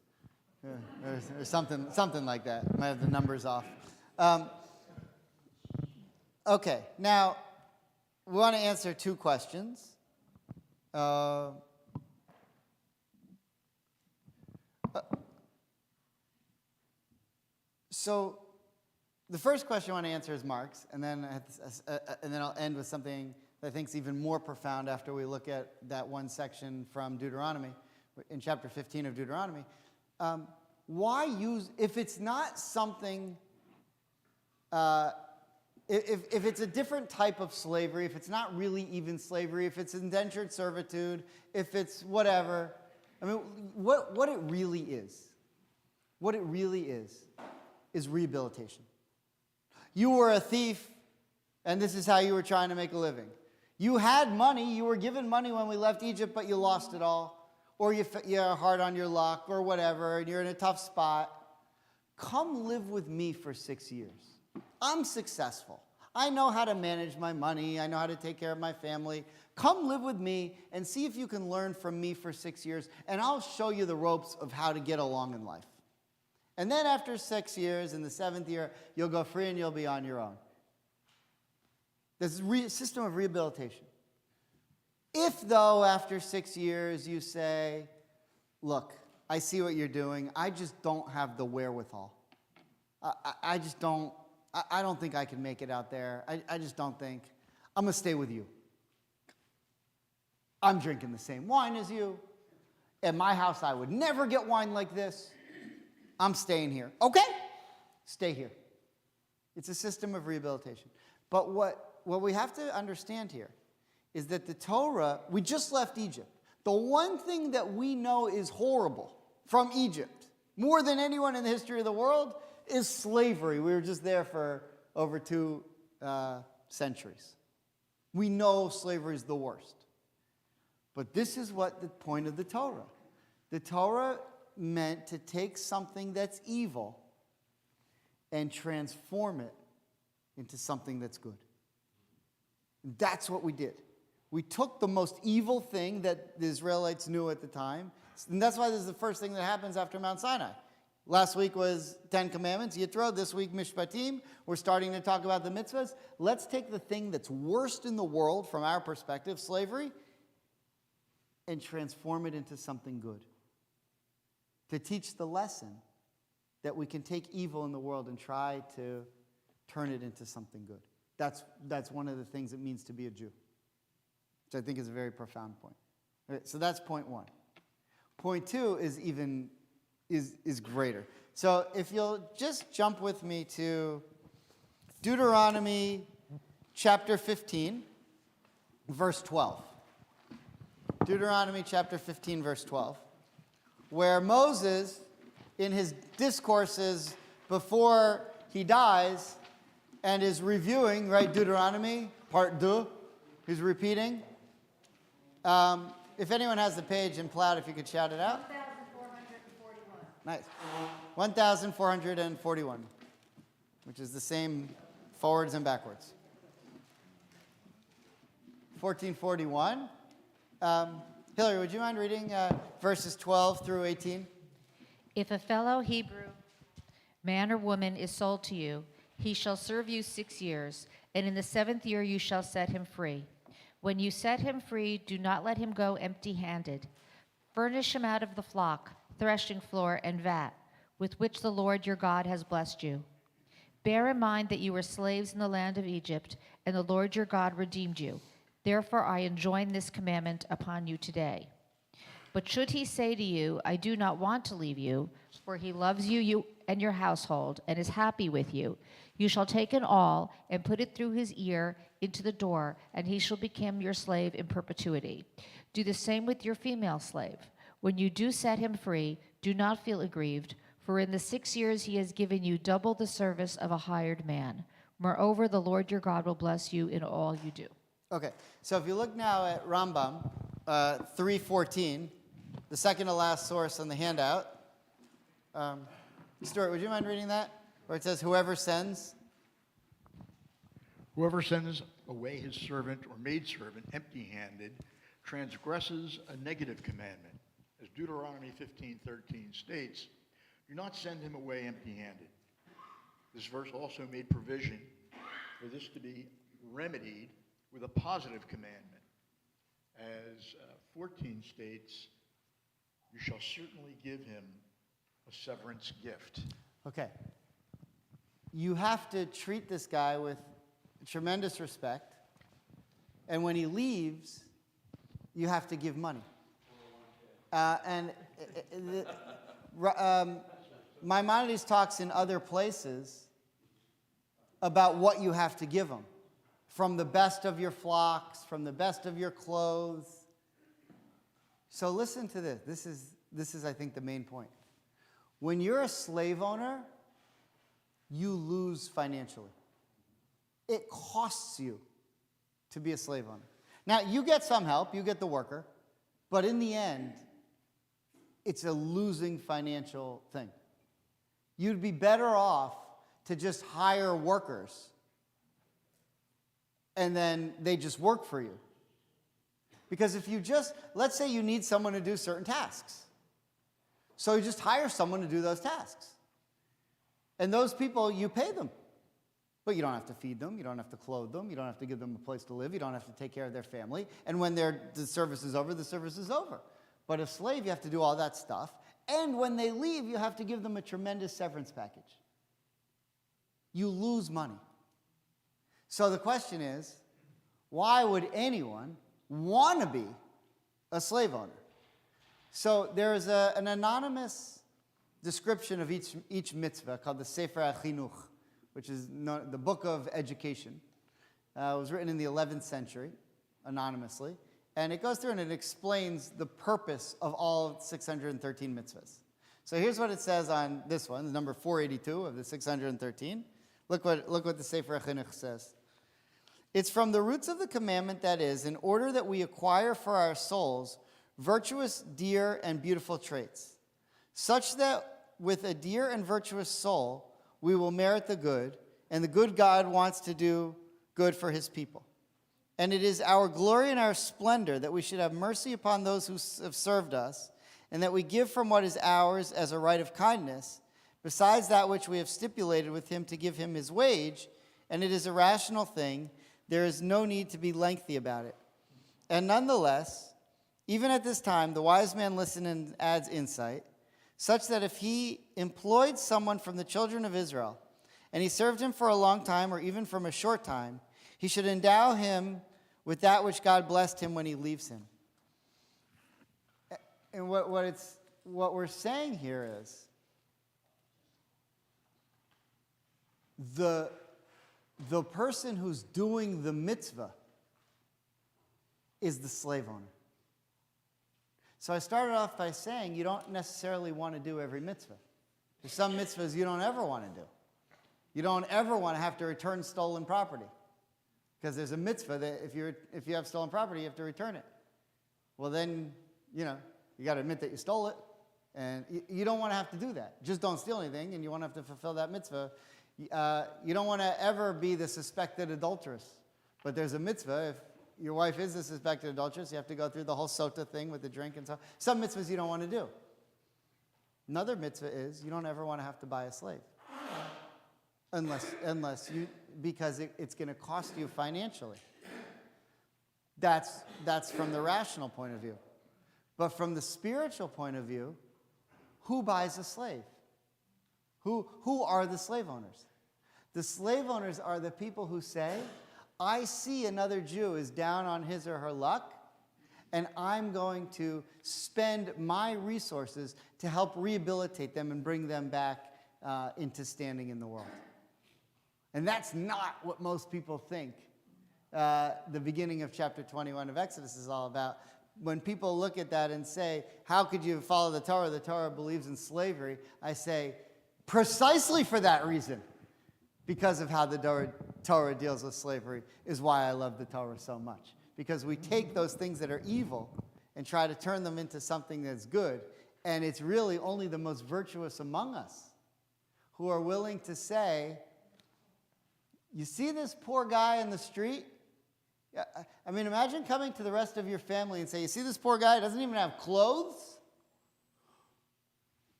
Or something like that. I might have the numbers off. Okay, now we want to answer two questions. So the first question I want to answer is Mark's, and then I'll end with something that I think is even more profound after we look at that one section from Deuteronomy, in chapter 15 of Deuteronomy. Why use, if it's not something, if it's a different type of slavery, if it's not really even slavery, if it's indentured servitude, if it's whatever, I mean, what it really is rehabilitation. You were a thief, and this is how you were trying to make a living. You had money, you were given money when we left Egypt, but you lost it all. Or you're hard on your luck, or whatever, and you're in a tough spot. Come live with me for 6 years. I'm successful. I know how to manage my money. I know how to take care of my family. Come live with me and see if you can learn from me for 6 years, and I'll show you the ropes of how to get along in life. And then after 6 years, in the 7th year, you'll go free and you'll be on your own. This is system of rehabilitation. If, though, after 6 years you say, look, I see what you're doing, I just don't have the wherewithal. I don't think I can make it out there. I just don't think. I'm going to stay with you. I'm drinking the same wine as you. At my house, I would never get wine like this. I'm staying here. Okay, stay here. It's a system of rehabilitation. But what we have to understand here is that the Torah, we just left Egypt. The one thing that we know is horrible from Egypt, more than anyone in the history of the world, is slavery. We were just there for over 2 centuries. We know slavery is the worst. But this is what the point of the Torah. The Torah meant to take something that's evil and transform it into something that's good. That's what we did. We took the most evil thing that the Israelites knew at the time, and that's why this is the first thing that happens after Mount Sinai. Last week was 10 Commandments, Yitro. This week, Mishpatim. We're starting to talk about the mitzvahs. Let's take the thing that's worst in the world from our perspective, slavery, and transform it into something good. To teach the lesson that we can take evil in the world and try to turn it into something good. That's one of the things it means to be a Jew, which I think is a very profound point. Okay, so that's point one. Point two is greater. So if you'll just jump with me to Deuteronomy chapter 15, verse 12. Deuteronomy chapter 15, verse 12, where Moses, in his discourses before he dies, and is reviewing, right, Deuteronomy, part 2, he's repeating. If anyone has the page in Plaid, if you could shout it out. 1,441. Nice. 1,441, which is the same forwards and backwards. 1441. Hillary, would you mind reading verses 12 through 18? If a fellow Hebrew man or woman is sold to you, he shall serve you 6 years, and in the 7th year you shall set him free. When you set him free, do not let him go empty-handed. Furnish him out of the flock, threshing floor, and vat, with which the Lord your God has blessed you. Bear in mind that you were slaves in the land of Egypt, and the Lord your God redeemed you. Therefore I enjoin this commandment upon you today. But should he say to you, I do not want to leave you, for he loves you and your household, and is happy with you, you shall take an awl and put it through his ear into the door, and he shall become your slave in perpetuity. Do the same with your female slave. When you do set him free, do not feel aggrieved, for in the 6 years he has given you double the service of a hired man. Moreover, the Lord your God will bless you in all you do. Okay, so if you look now at Rambam 3:14, the second to last source on the handout. Stuart, would you mind reading that? Where it says, whoever sends. Whoever sends away his servant or maidservant empty-handed transgresses a negative commandment. As Deuteronomy 15:13 states, do not send him away empty-handed. This verse also made provision for this to be remedied with a positive commandment. As 14 states, you shall certainly give him a severance gift. Okay. You have to treat this guy with tremendous respect. And when he leaves, you have to give money. Maimonides talks in other places about what you have to give him. From the best of your flocks, from the best of your clothes. So listen to this. This is, I think, the main point. When you're a slave owner, you lose financially. It costs you to be a slave owner. Now, you get some help, you get the worker, but in the end, it's a losing financial thing. You'd be better off to just hire workers and then they just work for you. Because if you just, let's say you need someone to do certain tasks. So you just hire someone to do those tasks. And those people, you pay them. But you don't have to feed them, you don't have to clothe them, you don't have to give them a place to live, you don't have to take care of their family. And when the service is over, the service is over. But a slave, you have to do all that stuff. And when they leave, you have to give them a tremendous severance package. You lose money. So the question is, why would anyone want to be a slave owner? So there is an anonymous description of each mitzvah called the Sefer HaChinuch, which is the book of education. It was written in the 11th century, anonymously. And it goes through and it explains the purpose of all 613 mitzvahs. So here's what it says on this one, number 482 of the 613. Look what the Sefer HaChinuch says. It's from the roots of the commandment that is, in order that we acquire for our souls virtuous, dear, and beautiful traits, such that with a dear and virtuous soul we will merit the good, and the good God wants to do good for his people. And it is our glory and our splendor that we should have mercy upon those who have served us, and that we give from what is ours as a right of kindness, besides that which we have stipulated with him to give him his wage, and it is a rational thing. There is no need to be lengthy about it. And nonetheless, even at this time, the wise man listens and adds insight, such that if he employed someone from the children of Israel, and he served him for a long time or even from a short time, he should endow him with that which God blessed him when he leaves him. And what we're saying here is the person who's doing the mitzvah is the slave owner. So I started off by saying you don't necessarily want to do every mitzvah. There's some mitzvahs you don't ever want to do. You don't ever want to have to return stolen property. Because there's a mitzvah that if you have stolen property, you have to return it. Well, then, you got to admit that you stole it. And you don't want to have to do that. Just don't steal anything, and you won't have to fulfill that mitzvah. You don't want to ever be the suspected adulteress. But there's a mitzvah. If your wife is the suspected adulteress, you have to go through the whole sota thing with the drink and so. Some mitzvahs you don't want to do. Another mitzvah is you don't ever want to have to buy a slave. Unless you, because it's going to cost you financially. That's from the rational point of view. But from the spiritual point of view, who buys a slave? Who are the slave owners? The slave owners are the people who say, I see another Jew is down on his or her luck, and I'm going to spend my resources to help rehabilitate them and bring them back into standing in the world. And that's not what most people think the beginning of chapter 21 of Exodus is all about. When people look at that and say, how could you follow the Torah? The Torah believes in slavery. I say, precisely for that reason, because of how the Torah deals with slavery, is why I love the Torah so much. Because we take those things that are evil and try to turn them into something that's good. And it's really only the most virtuous among us who are willing to say, you see this poor guy in the street? I mean, imagine coming to the rest of your family and say, you see this poor guy? He doesn't even have clothes?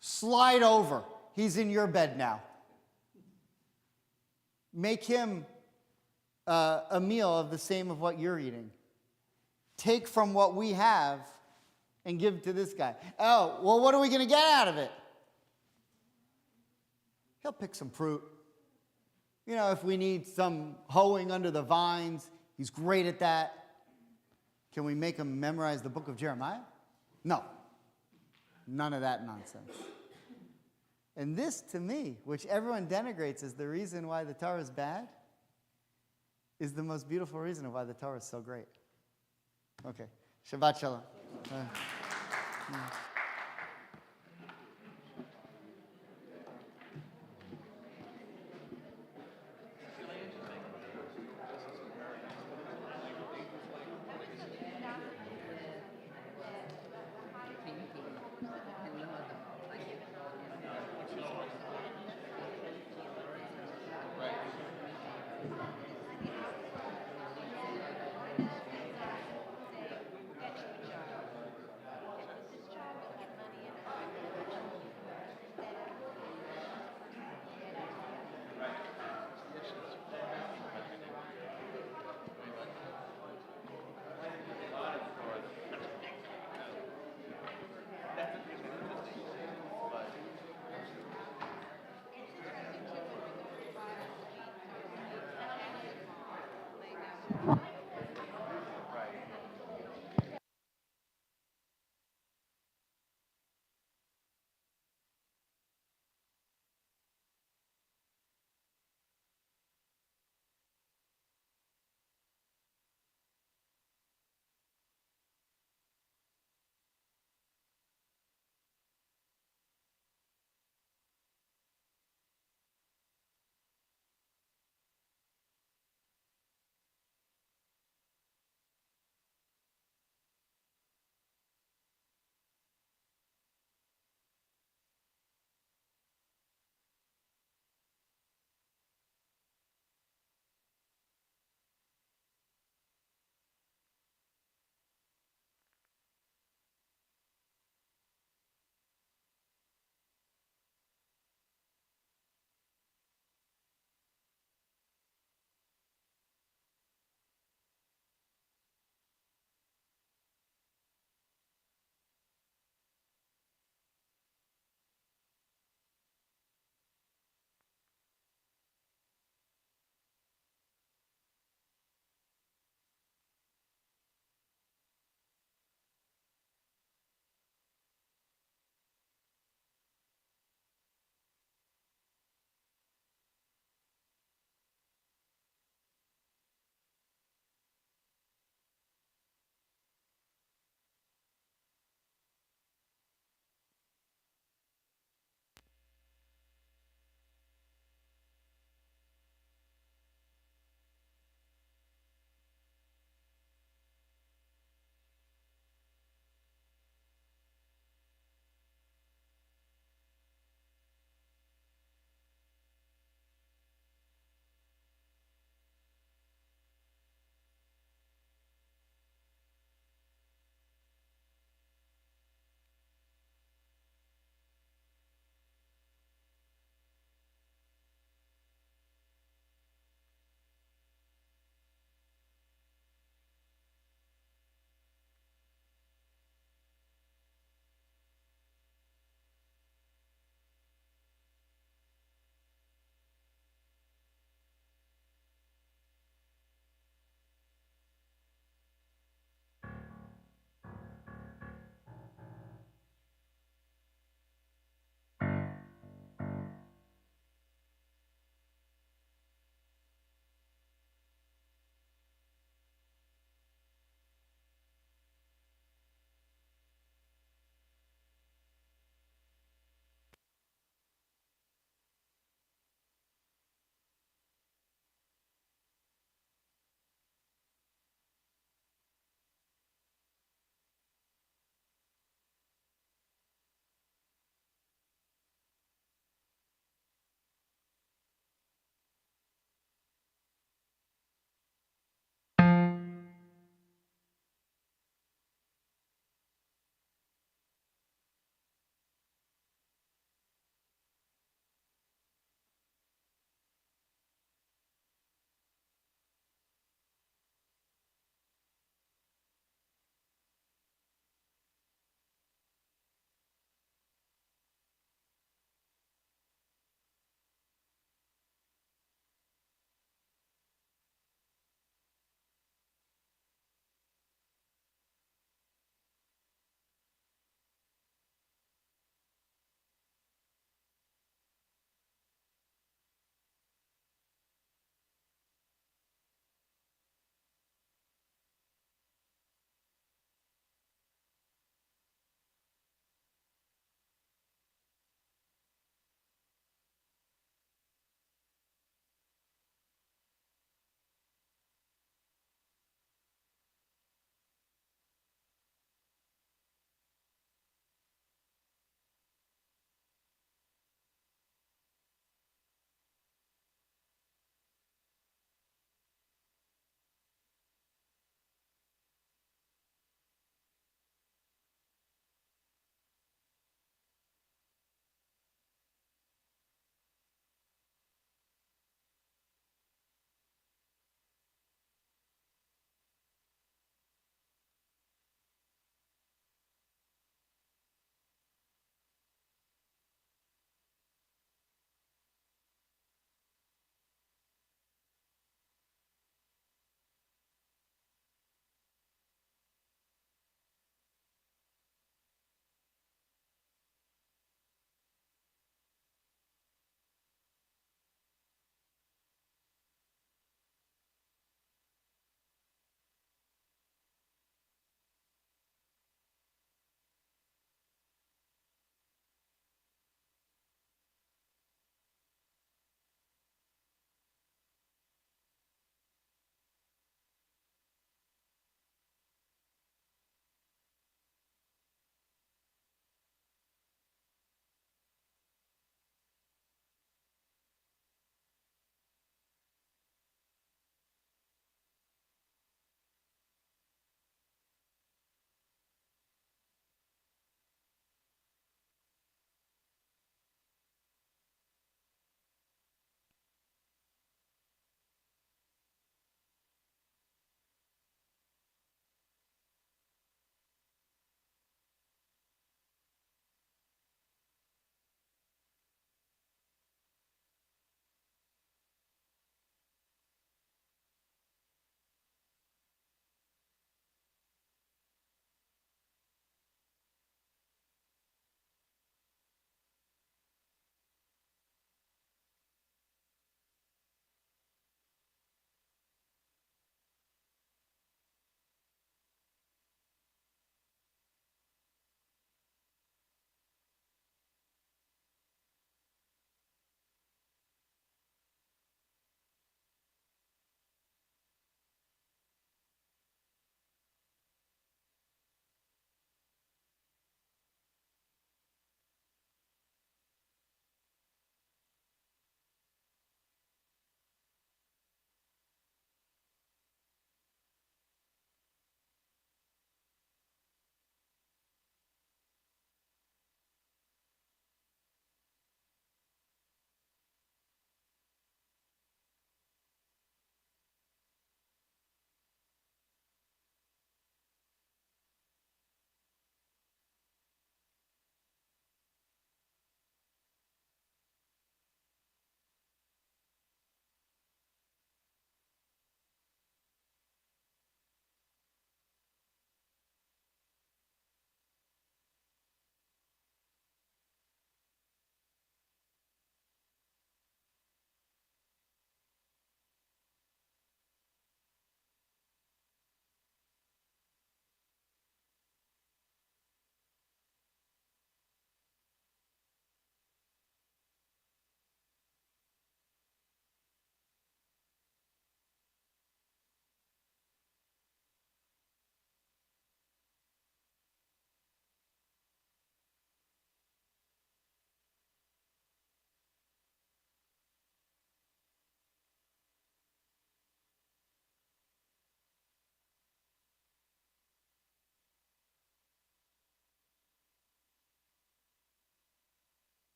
Slide over. He's in your bed now. Make him a meal of the same of what you're eating. Take from what we have and give to this guy. Oh, well, what are we going to get out of it? He'll pick some fruit. If we need some hoeing under the vines, he's great at that. Can we make him memorize the book of Jeremiah? No. None of that nonsense. And this, to me, which everyone denigrates as the reason why the Torah is bad, is the most beautiful reason why the Torah is so great. Okay. Shabbat Shalom.